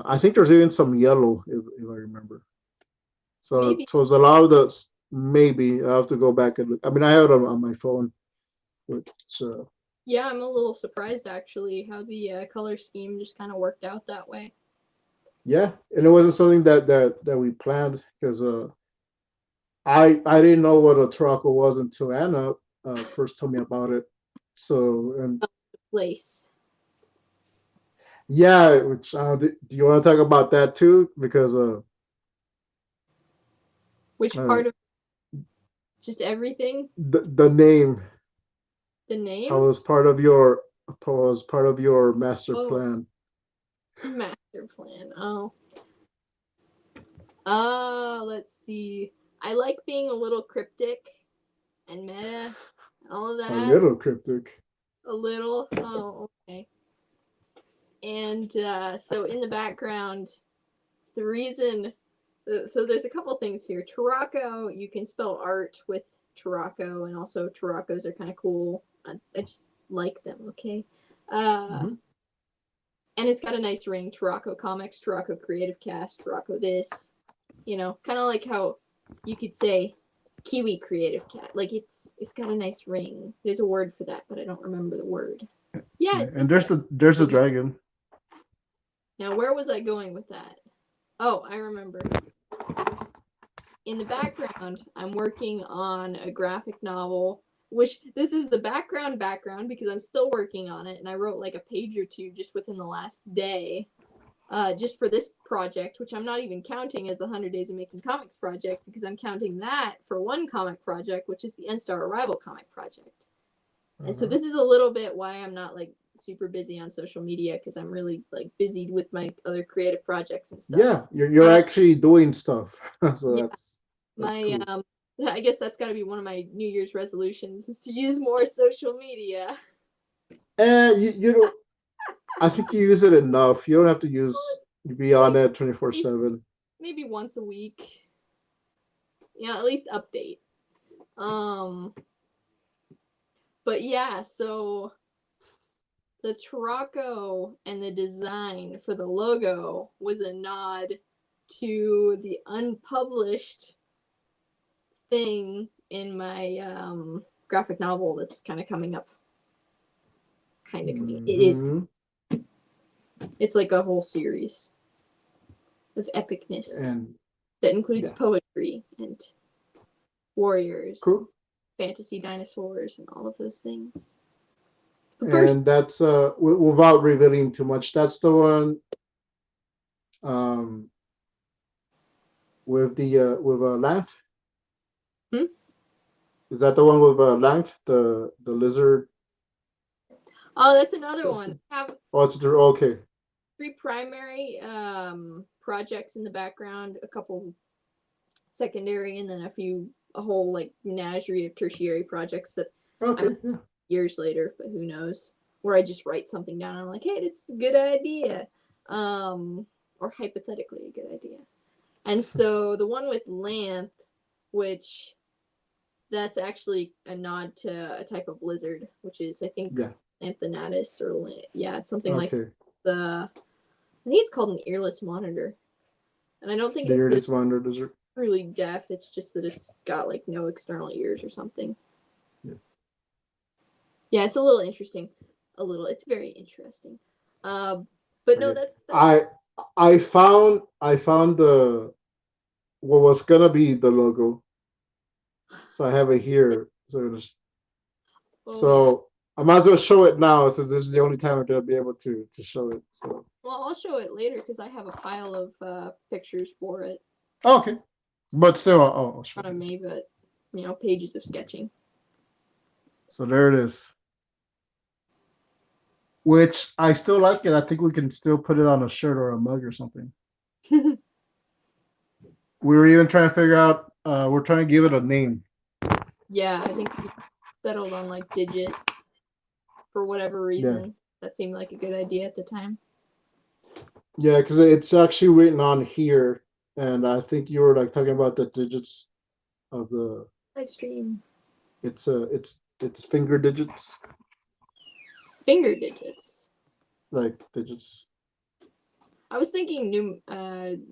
I think there's even some yellow if I remember. So
Maybe.
so it's a lot of the maybe I have to go back and look. I mean I have it on my phone, which
Yeah, I'm a little surprised actually how the color scheme just kind of worked out that way.
yeah, and it wasn't something that we planned because I didn't know what a Turaco was until Anna first told me about it. So and
Place.
yeah, which do you want to talk about that too? Because
Which
uh
part of just everything?
the name
The name?
how was part of your master
Oh,
plan.
master plan. Oh. Let's see. I like being a little cryptic and meta and all of
A
that.
little cryptic.
A little. Oh, okay. And so in the background, the reason. So there's a couple things here. Turaco, you can spell art with Turaco, and also Turacos are kind of cool. I just like them, okay? Uh,
Mm-hmm.
and it's got a nice ring. Turaco Comics, TuracoCreativeCast, Turaco this. You know, kind of like how you could say Kiwi Creative Cat. Like it's got a nice ring. There's a word for that, but I don't remember the word. Yeah,
And
it's got
there's
a
the
ring.
dragon.
Now, where was I going with that? Oh, I remember. In the background, I'm working on a graphic novel, which this is the background because I'm still working on it, and I wrote like a page or two just within the last day, just for this project, which I'm not even counting as the 100 Days of Making Comics project because I'm counting that for one comic project, which is the N-Star Arrival comic project. And so
Uh-huh.
this is a little bit why I'm not like super busy on social media because I'm really like busy with my other creative projects and stuff.
Yeah, you're
Uh,
actually doing stuff, so
yeah,
that's
my
cool.
I guess that's got to be one of my New Year's resolutions is to use more social media.
And you don't. I think you use it enough. You don't have to be on
Maybe,
it 24/7.
maybe once a week. Yeah, at least update. Um, but yeah, so the Turaco and the design for the logo was a nod to the unpublished thing in my graphic novel that's kind of coming up. Kind of coming. It is.
Mm-hmm.
It's like a whole series of epicness
And
that includes
yeah,
poetry and warriors and
cool.
fantasy dinosaurs and all of those things. But first,
And that's without revealing too much. That's the one um with Lanf.
hmm?
Is that the one with Lanf, the lizard?
Oh, that's another one. I have
Oh, it's okay.
3 primary projects in the background, a couple secondary, and then a whole like menagerie of tertiary projects that I
Okay, yeah.
years later, but who knows? Where I just write something down and I'm like, hey, this is a good idea. Or hypothetically a good idea. And so the one with Lanth, which that's actually a nod to a type of lizard, which is I think
Yeah.
Lanthanatus or yeah, it's something like
Okay.
the I think it's called an earless monitor. And I don't think
The
it's the
earliest wonder desert.
truly deaf, it's just that it's got like no external ears or something.
Yeah.
Yeah, it's a little interesting. It's very interesting. But no,
Okay.
that's
I found the what was gonna be the logo. So I have it here.
oh yeah.
So I might as well show it now since this is the only time I'm gonna be able to show it. So
Well, I'll show it later because I have a pile of pictures for it.
okay. But still I'll show
Not of
you.
me, but pages of sketching.
So there it is. Which I still like it. I think we can still put it on a shirt or a mug or something. We were even trying to figure out we're trying to give it a name.
Yeah, I think we settled on like digit for whatever
Yeah.
reason. That seemed like a good idea at the time.
Yeah, because it's actually written on here, and I think you were like talking about the digits of the.
Live stream.
It's finger digits,
Finger digits.
like digits.
I was thinking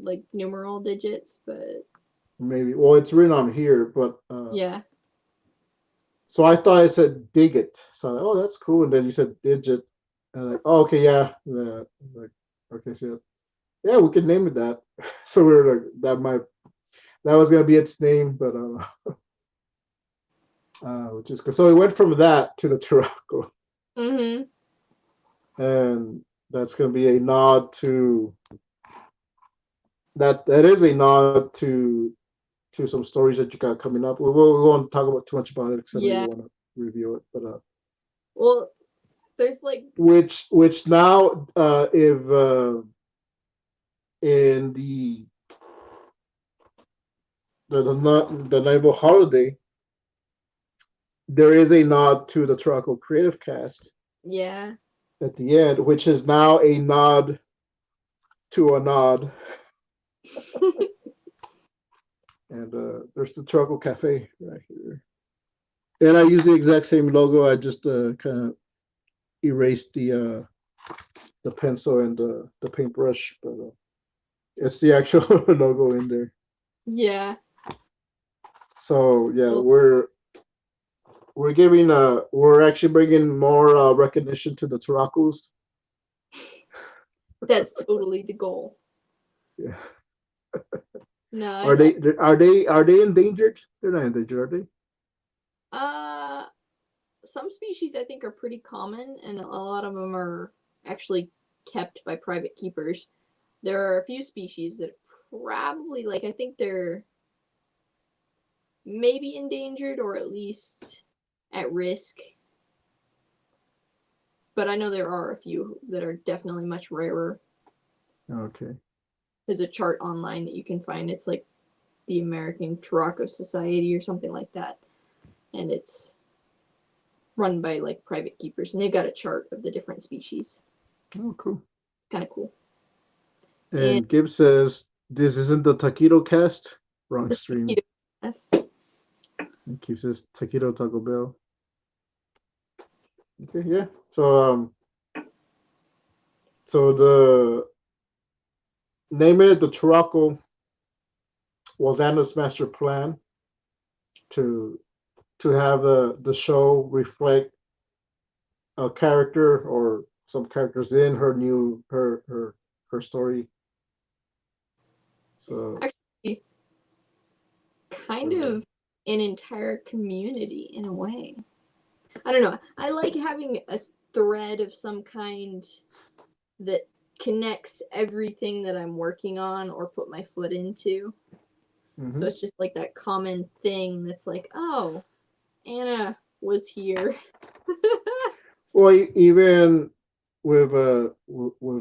like numeral digits, but
Maybe. Well, it's written on here, but
yeah.
so I thought it said dig it. So oh, that's cool. And then you said digit, and I'm like, oh, okay, yeah, yeah. Like, okay, so yeah, we could name it that. So we were like, that was gonna be its name, but which is good. So we went from that to the Turaco,
Mm-hmm.
and that's gonna be a nod to that. That is a nod to some stories that you got coming up. We won't talk about too much about it because I know you
Yeah.
want to review it, but
Well, there's like
which now if in the naval holiday there is a nod to the Turaco Creative Cast
yeah.
at the end, which is now a nod to a nod. And there's the Turaco Cafe right here. And I use the exact same logo. I just kind of erased the pencil and the paintbrush, but it's the actual logo in there.
Yeah.
So yeah,
Well,
we're actually bringing more recognition to the Turacos.
that's totally the goal.
Yeah.
No, I
Are
like
they endangered? They're not endangered, are they?
uh some species I think are pretty common and a lot of them are actually kept by private keepers. There are a few species that probably like I think they're maybe endangered or at least at risk. But I know there are a few that are definitely much rarer.
Okay.
There's a chart online that you can find. It's like the American Turaco Society or something like that. And it's run by like private keepers and they've got a chart of the different species.
Oh, cool.
Kind of cool. And
And Gibbs says this isn't the taquito cast. Wrong stream.
yes.
And keeps says taquito Taco Bell. Okay, yeah. So the naming it the Turaco was Anna's master plan to have the show reflect a character or some characters in her story. So
Actually, kind of an entire community in a way. I don't know. I like having a thread of some kind that connects everything that I'm working on or put my foot into. So it's just like that common thing that's like, oh, Anna was here.
Or even with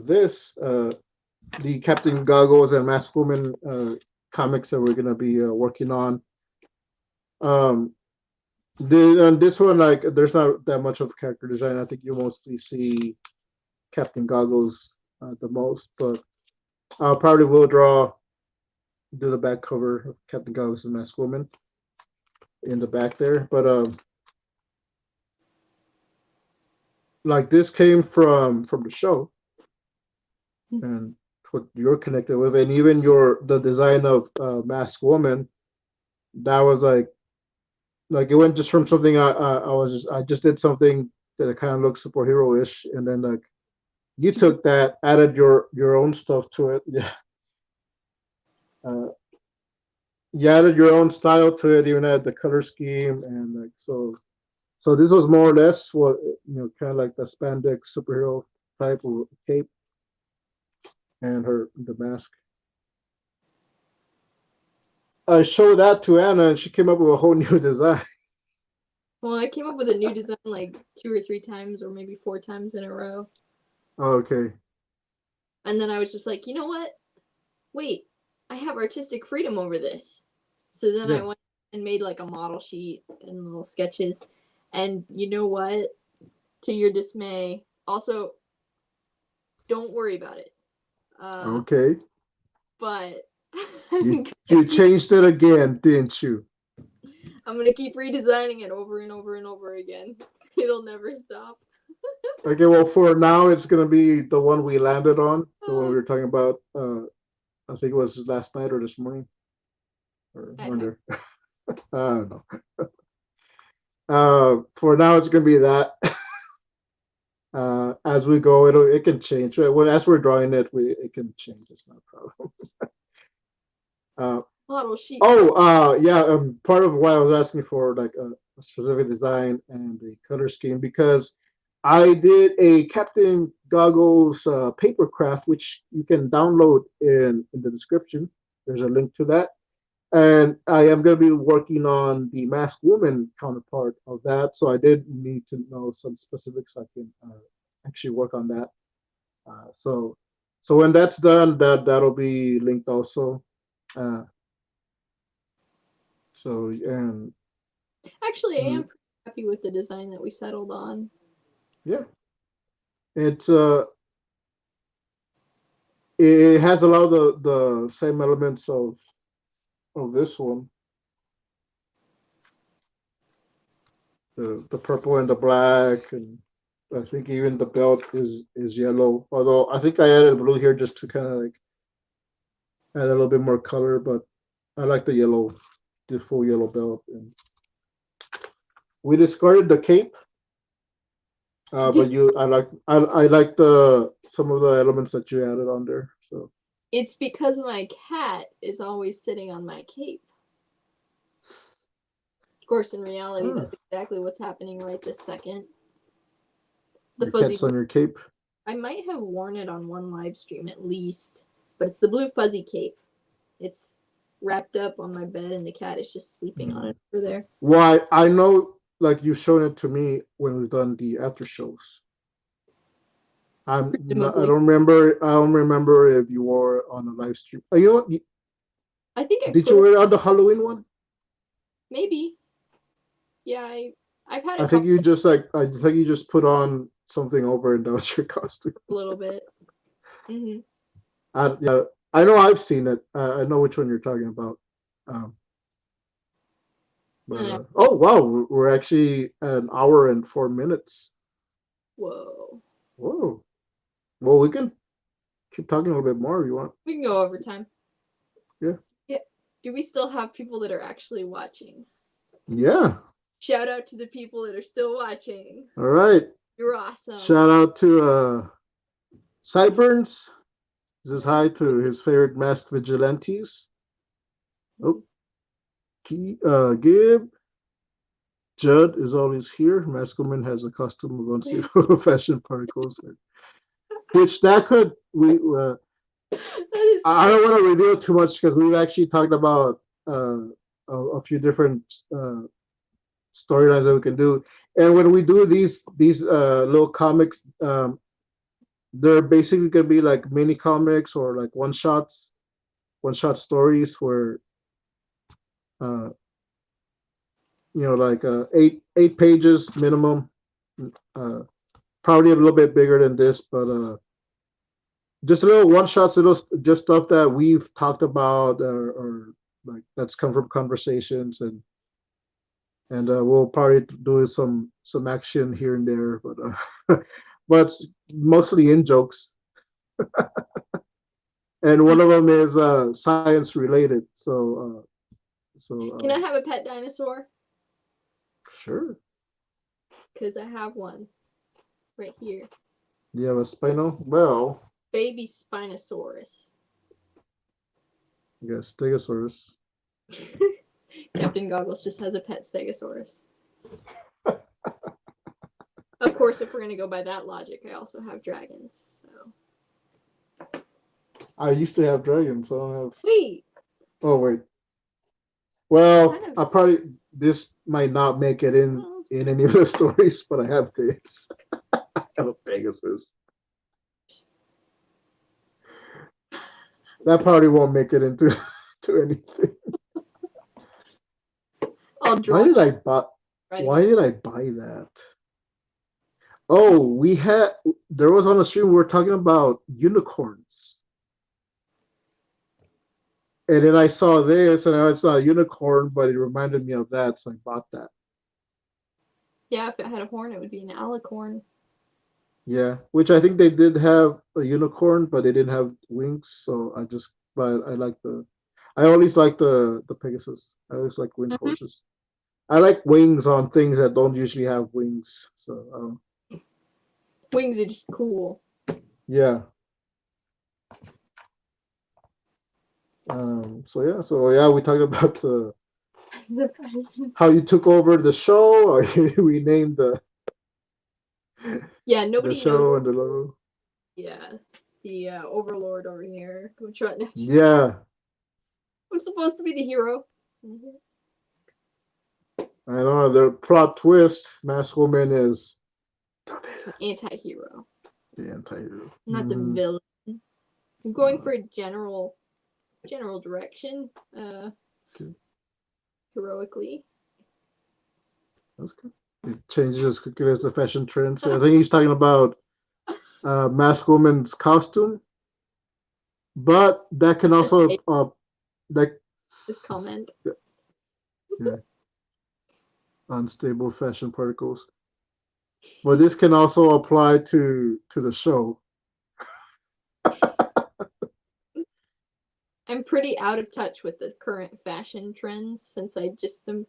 this, the Captain Goggles and Mask Woman comics that we're gonna be working on. Um, and this one, like, there's not that much of character design. I think you mostly see Captain Goggles the most, but I'll probably will do the back cover of Captain Goggles and Mask Woman in the back there. But like this came from the show and what you're connected with, and even the design of Mask Woman, that was like it went just from something I just did something that kind of looked superhero ish, and then like you took that, added your own stuff to it. Yeah, uh, you added your own style to it, even added the color scheme, and like so this was more or less what kind of like the spandex superhero type of cape and the mask. I showed that to Anna, and she came up with a whole new design.
Well, I came up with a new design like 2 or 3 times, or maybe 4 times in a row.
Okay.
And then I was just like, you know what? Wait, I have artistic freedom over this. So then I went and made like a model sheet and little sketches. And you know what? To your dismay, also, don't worry about it.
Okay.
But
you changed it again, didn't you?
I'm gonna keep redesigning it over and over and over again. It'll never stop.
Okay, well, for now, it's gonna be the one we landed on, the one we were talking about. I think it was last night or this morning, or wonder. I don't know. For now, it's gonna be that. As we go, it can change. Well, as we're drawing it, it can change. It's not a problem.
Model sheet.
Yeah. Part of why I was asking for like a specific design and the color scheme, because I did a Captain Goggles Papercraft, which you can download in the description. There's a link to that. And I am going to be working on the Masked Woman counterpart of that. So I did need to know some specifics so I can actually work on that. So when that's done, that'll be linked also. Uh, and
actually, I am pretty happy with the design that we settled on.
Yeah, it's it has a lot of the same elements of this one. The purple and the black, and I think even the belt is yellow. Although I think I added blue here just to kind of like add a little bit more color, but I like the yellow, the full yellow belt. And we discarded the cape, but I like the some of the elements that you added on there. So
it's because my cat is always sitting on my cape. Of course, in reality, that's exactly what's happening right this second.
The cat's on your cape.
I might have worn it on one live stream at least, but it's the blue fuzzy cape. It's wrapped up on my bed, and the cat is just sleeping on it over there.
Why? I know, like you've shown it to me when we've done the after shows. I don't remember. I don't remember if you wore on a live stream. You know what?
I think
did you wear it on the Halloween one?
Maybe. Yeah, I've had.
I think you just I think you just put on something over and that was your costume.
A little bit.
Yeah, I know I've seen it. I know which one you're talking about. But oh wow, we're actually at an hour and 4 minutes.
Whoa.
Well, we can keep talking a little bit more if you want.
We can go over time.
Yeah.
Do we still have people that are actually watching?
Yeah.
Shout out to the people that are still watching.
All right.
You're awesome.
Shout out to Sideburns. This is hi to his favorite masked vigilantes. Oh. Gib. Judd is always here. Masked Woman has a costume of unstable fashion particles. Which that could I don't want to reveal too much because we've actually talked about a few different storylines that we can do, And when we do these little comics, they're basically gonna be like mini comics or like one shot stories where uh, like eight pages minimum. Uh, Probably a little bit bigger than this, but just a little one shots, little just stuff that we've talked about or like that's come from conversations, and we'll probably do some action here and there, but it's mostly in jokes. And one of them is science related.
Can I have a pet dinosaur?
Sure.
Because I have one right here.
You have a Spino? Well,
Baby Spinosaurus.
you got Stegosaurus.
Captain Goggles just has a pet Stegosaurus. Of course, if we're going to go by that logic, I also have dragons, so.
I used to have dragons, so I don't have.
Wait!
Oh, wait. Well, I probably, this might not make it in any of the stories, but I have this. I have a Pegasus. That probably won't make it into to anything.
I'll draw.
Why did I buy that? Oh, there was on the stream we were talking about unicorns. And then I saw this, and it's not a unicorn, but it reminded me of that, so I bought that.
Yeah, if it had a horn, it would be an alicorn.
Yeah, which I think they did have a unicorn, but they didn't have wings, so I always like the Pegasus. I always like winged horses. I like wings on things that don't usually have wings, so
wings are just cool.
Yeah. So yeah, we talked about how you took over the show, or you renamed the
nobody
the show
knows.
And the logo.
Yeah, the overlord over here.
Yeah.
I'm supposed to be the hero.
I know the plot twist. Masked Woman is
the anti-hero.
The anti-hero.
Not the villain. I'm going for a general direction. Okay. Heroically.
That's good. It changes as quickly as the fashion trends. So I think he's talking about Masked Woman's costume, but that can also
this comment.
Yeah. Unstable fashion particles. But this can also apply to the show.
I'm pretty out of touch with the current fashion trends since I just am.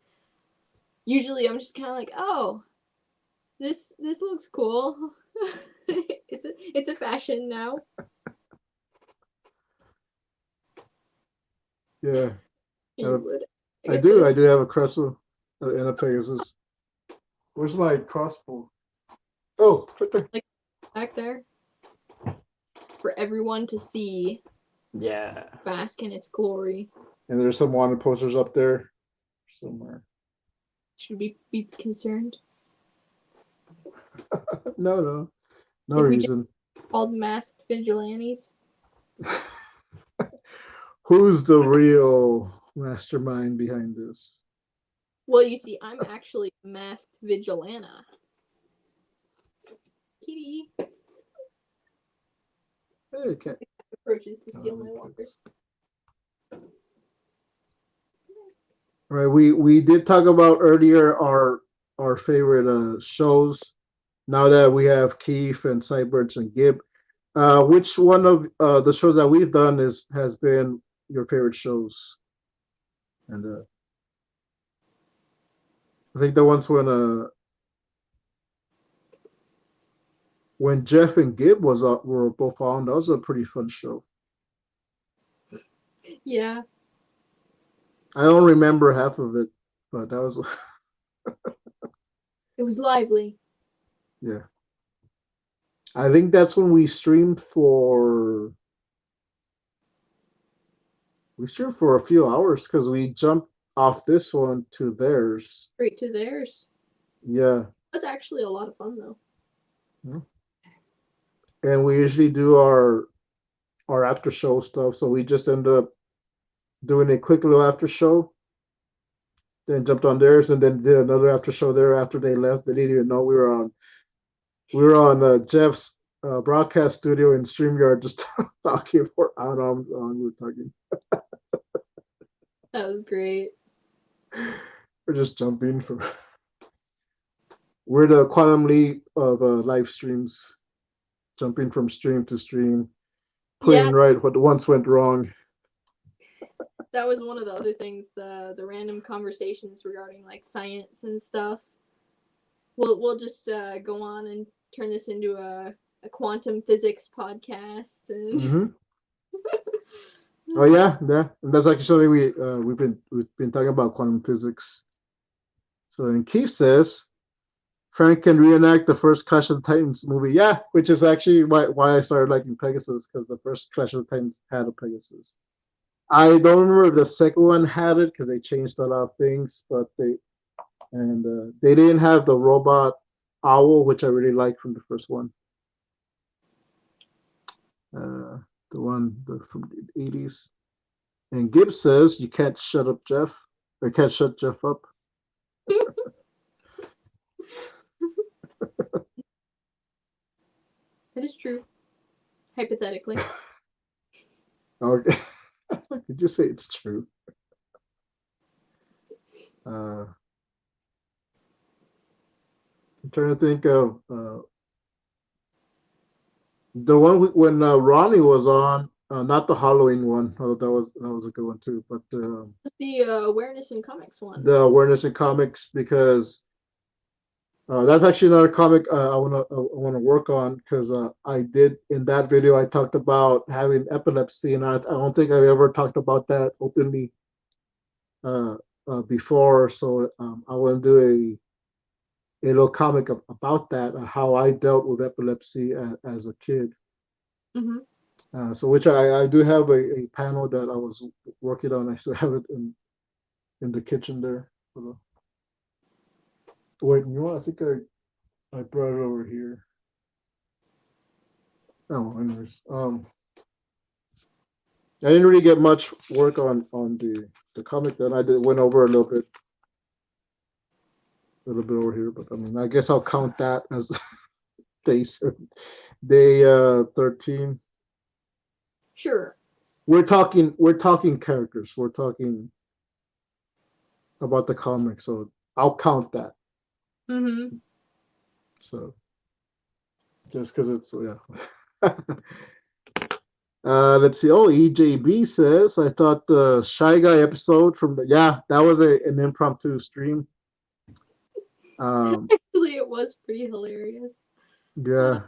Usually, I'm just kind of like, oh, this looks cool. it's a fashion now.
Yeah. I do have a crossbow and a Pegasus. Where's my crossbow? Oh, right there.
Like back there. For everyone to see.
Yeah.
Bask in its glory.
And there's some wanted posters up there somewhere.
Should we be concerned?
No reason.
Called masked vigilantes.
Who's the real mastermind behind this?
Well, you see, I'm actually a masked vigilante. Kitty.
Hey, cat.
Approaches to steal my water.
Right, we did talk about earlier our favorite shows. Now that we have Keith and Cyberts and Gib, which one of the shows that we've done has been your favorite shows? And I think the ones when Jeff and Gib were both on, that was a pretty fun show.
Yeah.
I don't remember half of it, but that was.
It was lively.
Yeah. I think that's when we streamed for. We streamed for a few hours because we jumped off this one to theirs.
Straight to theirs.
Yeah.
That's actually a lot of fun though.
Yeah. And we usually do our after show stuff, so we just end up doing a quick little after show, then jumped on theirs, and then did another after show there after they left. They didn't even know we were on Jeff's broadcast studio in StreamYard just talking for hours. We were talking.
That was great.
We're just jumping from. We're the quantum leap of live streams, jumping from stream to stream,
Yeah,
putting right what once went wrong.
that was one of the other things, the random conversations regarding like science and stuff. We'll just go on and turn this into a quantum physics podcast and
Mm-hmm. Oh yeah, yeah, and that's actually something we've been talking about quantum physics. So, and Keith says Frank can reenact the first Clash of the Titans movie. Yeah, which is actually why I started liking Pegasus, because the first Clash of the Titans had a Pegasus. I don't remember if the second one had it because they changed a lot of things, but they didn't have the robot owl, which I really liked from the first one. The one from the 80s. And Gibbs says you can't shut up Jeff, or can't shut Jeff up.
it is true. Hypothetically.
Okay. Could you say it's true? I'm trying to think of the one when Ronnie was on, not the Halloween one. Oh, that was a good one too. But
The awareness in comics one.
the awareness in comics, because that's actually another comic I wanna work on, because I did in that video I talked about having epilepsy, and I don't think I ever talked about that openly uh, before. So I want to do a little comic about that, how I dealt with epilepsy as a kid.
Mm-hmm.
So which I do have a panel that I was working on. I still have it in the kitchen there. Wait, you know what? I think I brought it over here. Oh, anyways, I didn't really get much work on the comic that I did. Went over a little bit over here, but I mean, I guess I'll count that as day day 13.
Sure.
We're talking characters. We're talking about the comic, so I'll count that.
Mm-hmm.
So just because it's yeah. Let's see. Oh, EJB says I thought the Shy Guy episode from that was an impromptu stream.
Actually, it was pretty hilarious.
Yeah,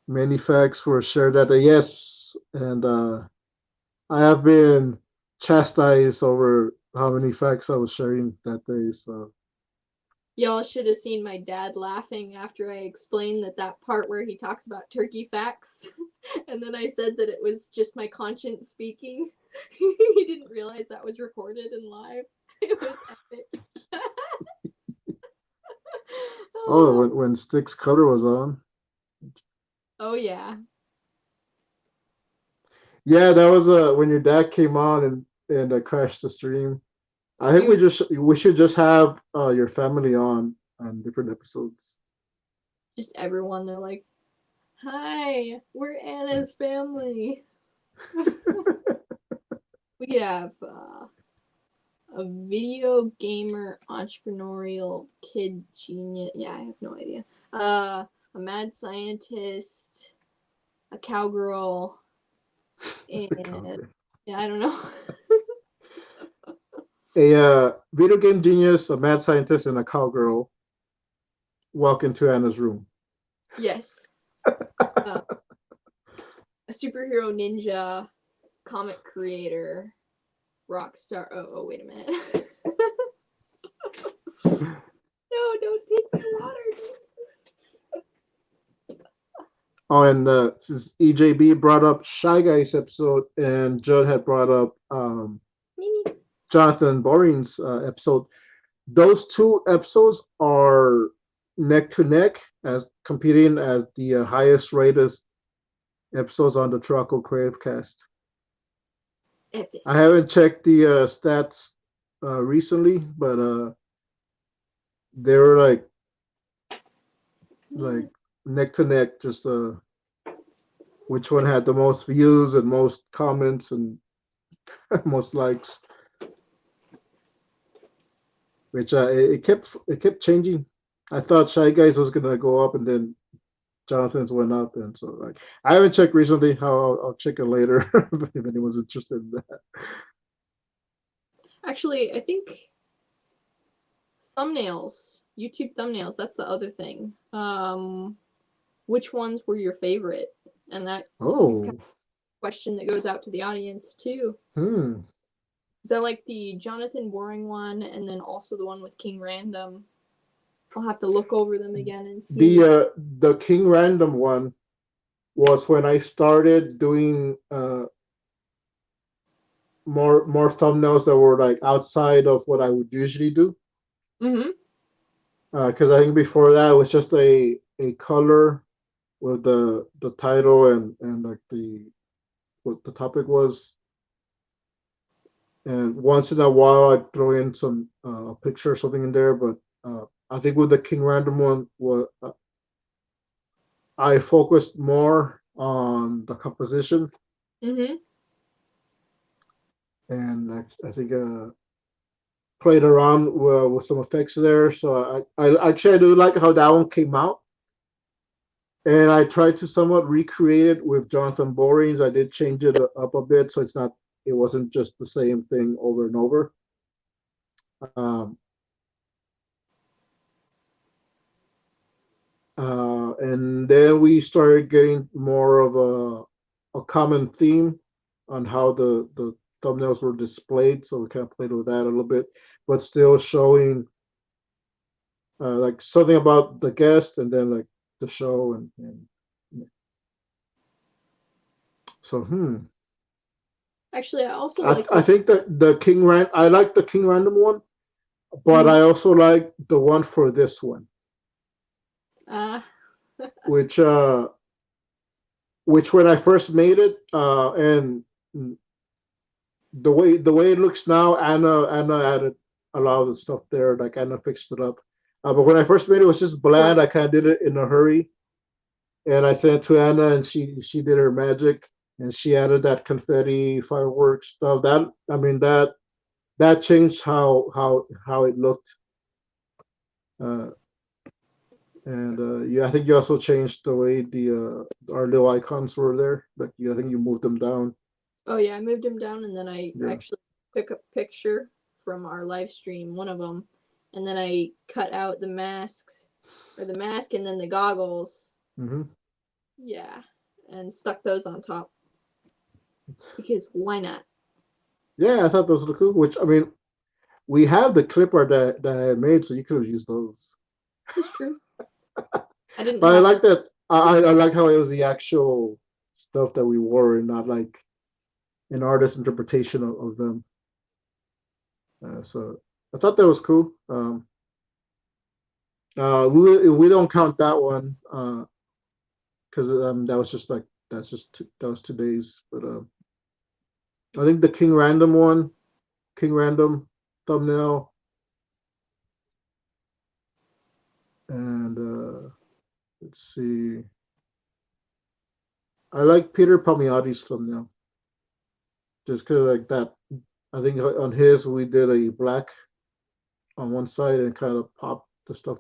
many facts were shared that day. Yes, and I have been chastised over how many facts I was sharing that day. So
Y'all should have seen my dad laughing after I explained that part where he talks about turkey facts, and then I said that it was just my conscience speaking. He didn't realize that was recorded and live. It was epic.
oh, when Styx Cutter was on.
Oh yeah.
Yeah, that was when your dad came on and crashed the stream. I think we should just have your family on different episodes.
Just everyone. They're like, "Hi, we're Anna's family." We could have a video gamer, entrepreneurial kid genius. Yeah, I have no idea. A mad scientist, a cowgirl, and yeah, I don't know.
A video game genius, a mad scientist, and a cowgirl walk into Anna's room.
Yes. A superhero ninja, comic creator, rock star. Oh, wait a minute. No, don't take the water.
Oh, and since EJB brought up Shy Guys episode, and Judd had brought up Jonathan Boring's episode, those two episodes are neck to neck as competing as the highest rated episodes on the Turaco Creative Cast.
Epic.
I haven't checked the stats recently, but they were like neck to neck, just which one had the most views and most comments and most likes. Which it kept changing. I thought Shy Guys was gonna go up, and then Jonathan's went up, and so like I haven't checked recently. How I'll check it later if anyone's interested in that.
Actually, I think thumbnails, YouTube thumbnails. That's the other thing. Which ones were your favorite? And that is kind
Oh,
of a question that goes out to the audience too.
hmm.
Is that like the Jonathan Boring one, and then also the one with King Random? I'll have to look over them again and see.
The King Random one was when I started doing more thumbnails that were like outside of what I would usually do.
Mm-hmm.
Because I think before that it was just a color with the title and like the what the topic was, and once in a while I'd throw in some a picture or something in there. But I think with the King Random one, what I focused more on the composition,
Mm-hmm.
and I think played around with some effects there. So I actually I do like how that one came out, and I tried to somewhat recreate it with Jonathan Borings. I did change it up a bit, so it wasn't just the same thing over and over. Um, and then we started getting more of a common theme on how the thumbnails were displayed. So we kind of played with that a little bit, but still showing like something about the guest and then like the show and so
Actually, I also like
I
the.
think that I like the King Random one, but
Mm-hmm.
I also like the one for this one,
Uh,
which which when I first made it and the way it looks now, Anna added a lot of the stuff there. Like Anna fixed it up. But when I first made it, it was just bland.
right.
I kind of did it in a hurry, and I sent it to Anna, and she did her magic, and she added that confetti fireworks stuff. That I mean that changed how it looked. Uh, and yeah, I think you also changed the way the our little icons were there. Like I think you moved them down.
Oh yeah, I moved him down, and then I
Yeah.
actually took a picture from our live stream, one of them, and then I cut out the masks, or the mask, and then the goggles.
Hmm.
Yeah, and stuck those on top because why not?
Yeah, I thought those were cool. Which I mean, we have the clip art that I had made, so you could have used those.
It's true. I didn't
But I
have
like
them.
that. I like how it was the actual stuff that we wore and not like an artist interpretation of them. So I thought that was cool. We don't count that one because that was just like that was 2 days. But I think the King Random thumbnail, and let's see. I like Peter Palmiotti's thumbnail just because like that. I think on his we did a black on one side and kind of popped the stuff.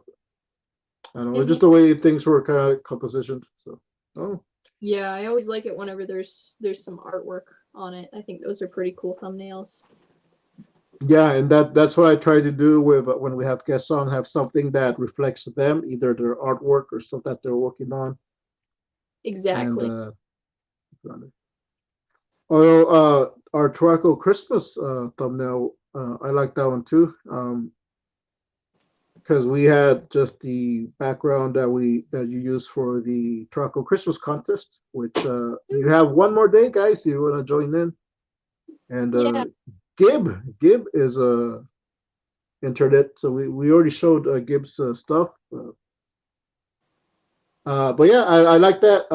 I don't know,
Mm-hmm.
just the way things were kind of compositioned. So, oh
Yeah, I always like it whenever there's some artwork on it. I think those are pretty cool thumbnails.
yeah, and that's what I try to do with when we have guests on, have something that reflects them, either their artwork or stuff that they're working on. And
Exactly.
although our Turaco Christmas thumbnail, I like that one too. Because we had just the background that you use for the Turaco Christmas contest, which you have one more day, guys. You want to join in? And
Yeah.
Gib is internet. So we already showed Gibbs stuff. But yeah, I like that.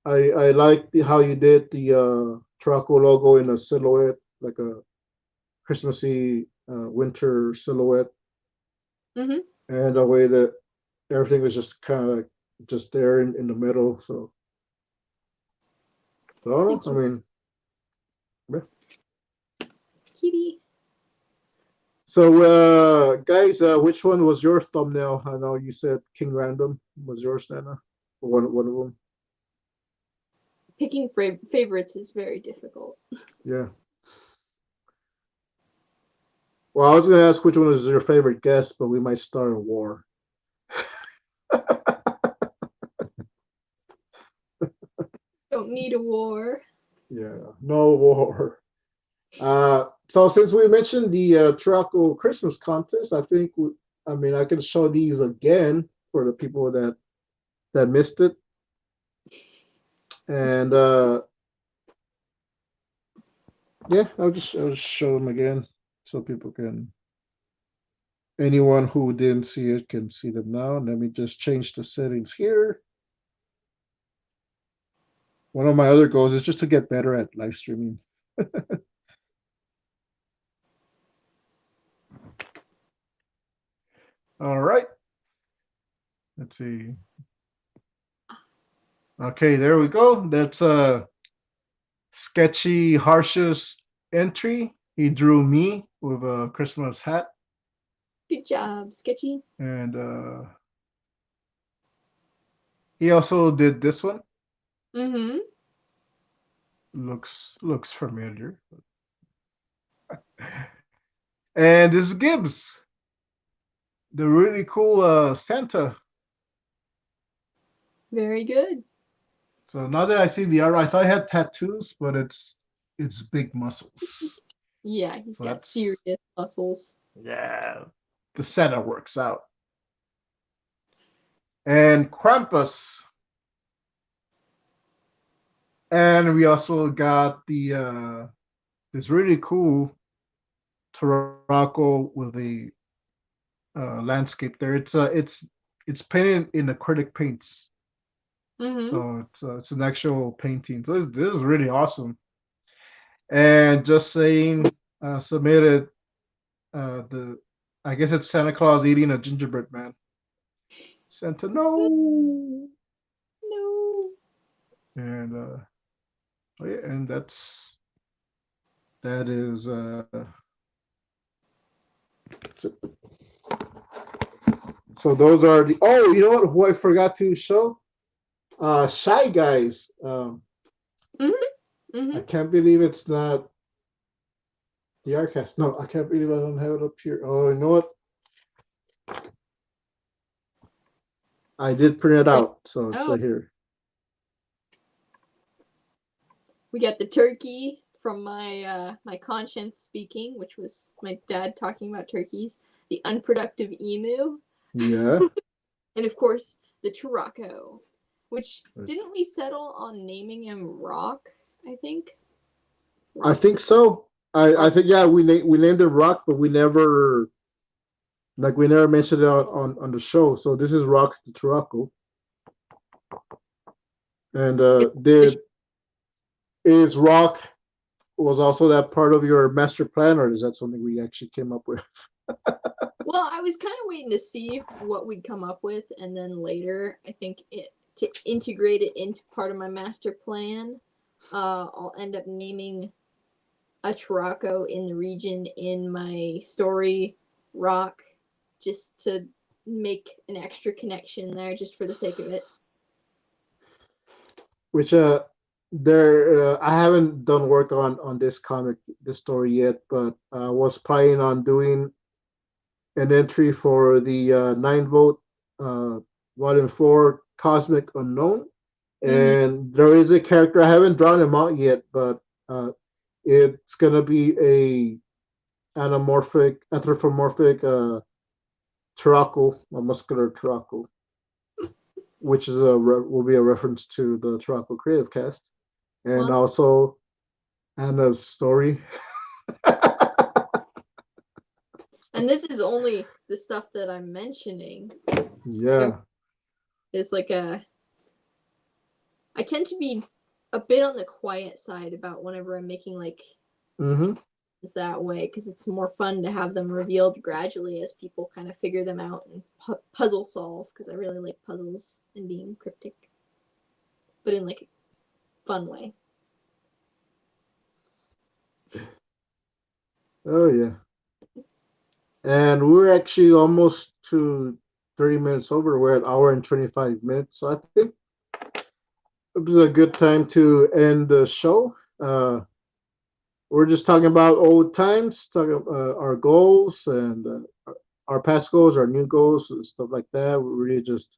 I like how you did the Turaco logo in a silhouette, like a Christmassy winter silhouette,
Mm-hmm.
and the way that everything was just kind of like just there in the middle. So I don't know.
Thank
I
you,
mean, yeah.
Kitty.
So guys, which one was your thumbnail? I know you said King Random was yours, Nana. One of them.
Picking favorites is very difficult.
Yeah. Well, I was gonna ask which one was your favorite guest, but we might start a war.
Don't need a war.
Yeah, no war. So since we mentioned the Turaco Christmas contest, I mean, I can show these again for the people that missed it, and yeah, I'll just show them again so people can anyone who didn't see it can see them now. Let me just change the settings here. One of my other goals is just to get better at live streaming. All right, let's see. Okay, there we go. That's sketchy harshest entry. He drew me with a Christmas hat,
Good job, Sketchy.
and he also did this one.
Mm-hmm.
Looks familiar. And this is Gibbs, the really cool Santa.
Very good.
So now that I see the art, I thought I had tattoos, but it's big muscles.
Yeah, he's
So
got
that's
serious muscles.
yeah, the Santa works out. And Krampus. And we also got the this really cool Turaco with a landscape there. It's painted in acrylic paints,
Mm-hmm.
so it's an actual painting. So this is really awesome. And just saying, submitted the I guess it's Santa Claus eating a gingerbread man. Santa no.
No.
And oh yeah, and that is so those are the oh you know what who I forgot to show Shy Guys.
Mm-hmm.
I
Mm-hmm.
can't believe it's not the Arcast. No, I can't believe I don't have it up here. Oh, you know what? I did print it
Like,
out, so it's
oh,
right here.
we got the turkey from my conscience speaking, which was my dad talking about turkeys. The unproductive emu,
Yeah,
and of course the Turaco, which didn't we settle on naming him Rock? I think.
I
Rock
think
the
so. I
Rock.
think yeah, we named it Rock, but we never mentioned it on the show. So this is Rock the Turaco, and
The
did is Rock was also that part of your master plan, or is that something we actually came up with?
Well, I was kind of waiting to see what we'd come up with, and then later, I think to integrate it into part of my master plan, I'll end up naming a Turaco in the region in my story rock, just to make an extra connection there, just for the sake of it.
Which there I haven't done work on this story yet, but I was planning on doing an entry for the 9 vote uh 1 in 4 Cosmic Unknown.
Mm-hmm.
And there is a character I haven't drawn him out yet, but it's gonna be a anthropomorphic Turaco, a muscular Turaco, which is will be a reference to the Turaco Creative Cast, and
Well,
also Anna's story.
And this is only the stuff that I'm mentioning.
Yeah.
It's like I tend to be a bit on the quiet side about whenever I'm making like that way, because it's more fun to have them revealed gradually as people kind of figure them out and puzzle solve, because I really like puzzles and being cryptic, but in like a fun way.
Oh yeah. And we're actually almost to 30 minutes over. We're at hour and 25 minutes. So I think it was a good time to end the show. We're just talking about old times, talking our goals and our past goals, our new goals, and stuff like that. We're really just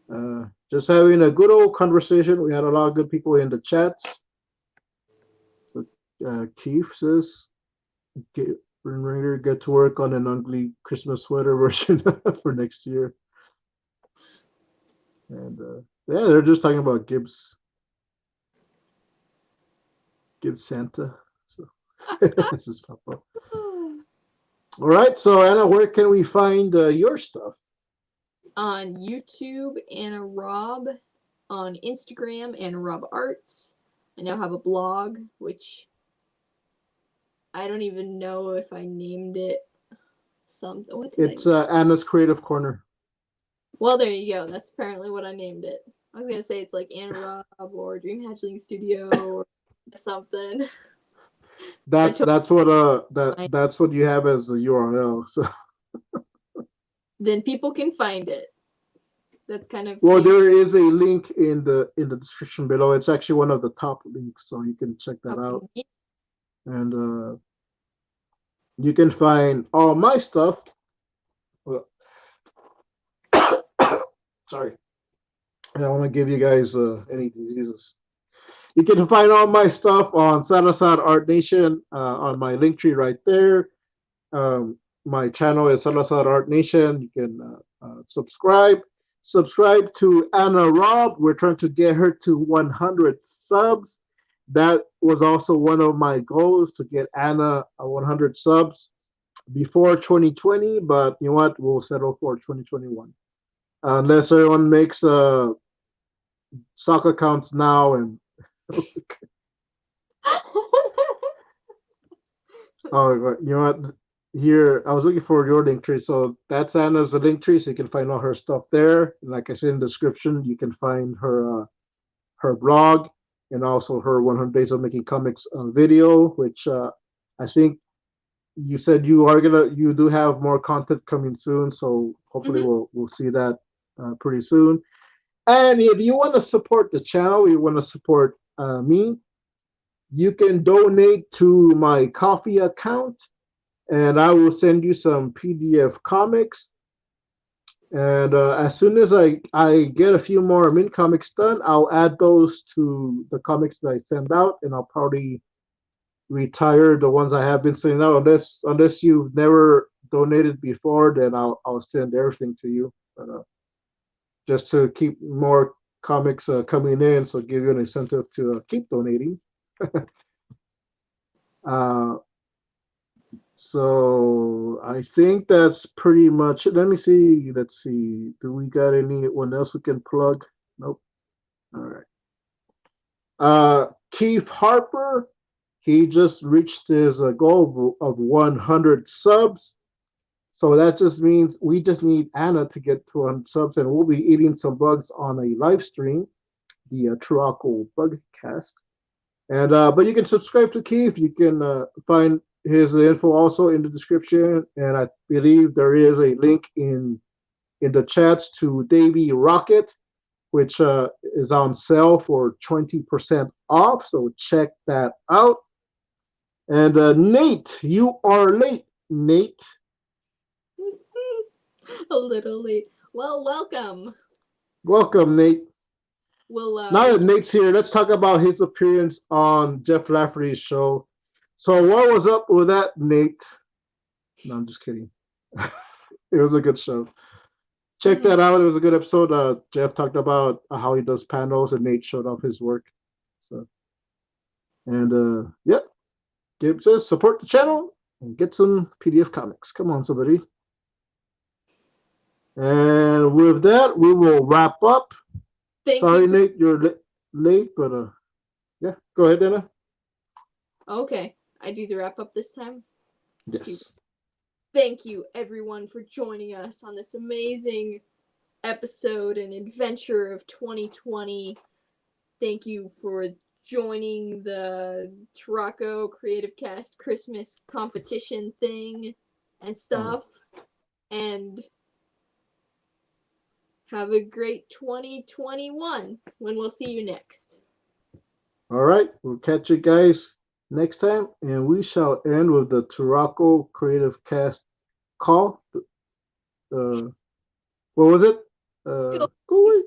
having a good old conversation. We had a lot of good people in the chats. So Keith says, Raider, get to work on an ugly Christmas sweater version for next year. And yeah, they're just talking about Gibbs Santa. So this is Papa. All right, so Anna, where can we find your stuff?
On YouTube, Anna Raub. On Instagram, Anna Raub Arts. I now have a blog, which I don't even know if I named it something. What did
It's Anna's Creative Corner.
Well, there you go. That's apparently what I named it. I was gonna say it's like Anna Raub or Dream Hatchling Studio or something.
That's what you have as the URL. So
then people can find it. That's kind of
well, there is a link in the description below. It's actually one of the top links, so you can check that out. And you can find all my stuff. Sorry, I don't want to give you guys any diseases. You can find all my stuff on Salazar Art Nation on my link tree right there. My channel is Salazar Art Nation. You can subscribe. Subscribe to Anna Raub. We're trying to get her to 100 subs. That was also one of my goals, to get Anna 100 subs before 2020. But you know what? We'll settle for 2021. Unless everyone makes stock accounts now and oh, you know what? Here, I was looking for your link tree. So that's Anna's link tree, so you can find all her stuff there. And like I said in the description, you can find her blog and also her 100 Days of Making Comics video, which I think you said you do have more content coming soon. So hopefully we'll see that pretty soon. And if you want to support the channel, you want to support me, you can donate to my Coffee account, and I will send you some PDF comics. And as soon as I get a few more Mint comics done, I'll add those to the comics that I send out, and I'll probably retire the ones I have been sending out. Unless you've never donated before, then I'll send everything to you. But just to keep more comics coming in, so give you an incentive to keep donating. So I think that's pretty much it. Let me see. Let's see. Do we got anyone else we can plug? Nope. All right. Keith Harper, he just reached his goal of 100 subs. So that just means we just need Anna to get to 100 subs, and we'll be eating some bugs on a live stream, the Turaco Bugcast. And but you can subscribe to Keith. You can find his info also in the description, and I believe there is a link in the chats to Davy Rocket, which is on sale for 20% off. So check that out. And Nate, you are late, Nate.
A little late. Well, welcome.
Welcome, Nate.
Well,
now that Nate's here, let's talk about his appearance on Jeff Lafferty's show. So what was up with that, Nate? No, I'm just kidding. It was a good show. Check that out. It was a good episode. Jeff talked about how he does panels, and Nate showed off his work. So, and yeah, Gabe says support the channel. and get some PDF comics. Come on, somebody. And with that, we will wrap up. Sorry, Nate, you're late, but yeah, go ahead, Anna.
Okay, I do the wrap up this time.
Yes.
Thank you, everyone, for joining us on this amazing episode and adventure of 2020. Thank you for joining the TuracoCreativeCast Christmas competition thing and stuff. And have a great 2021 when we'll see you next.
All right, we'll catch you guys next time, and we shall end with the Turaco Creative Cast call. What was it? Go away.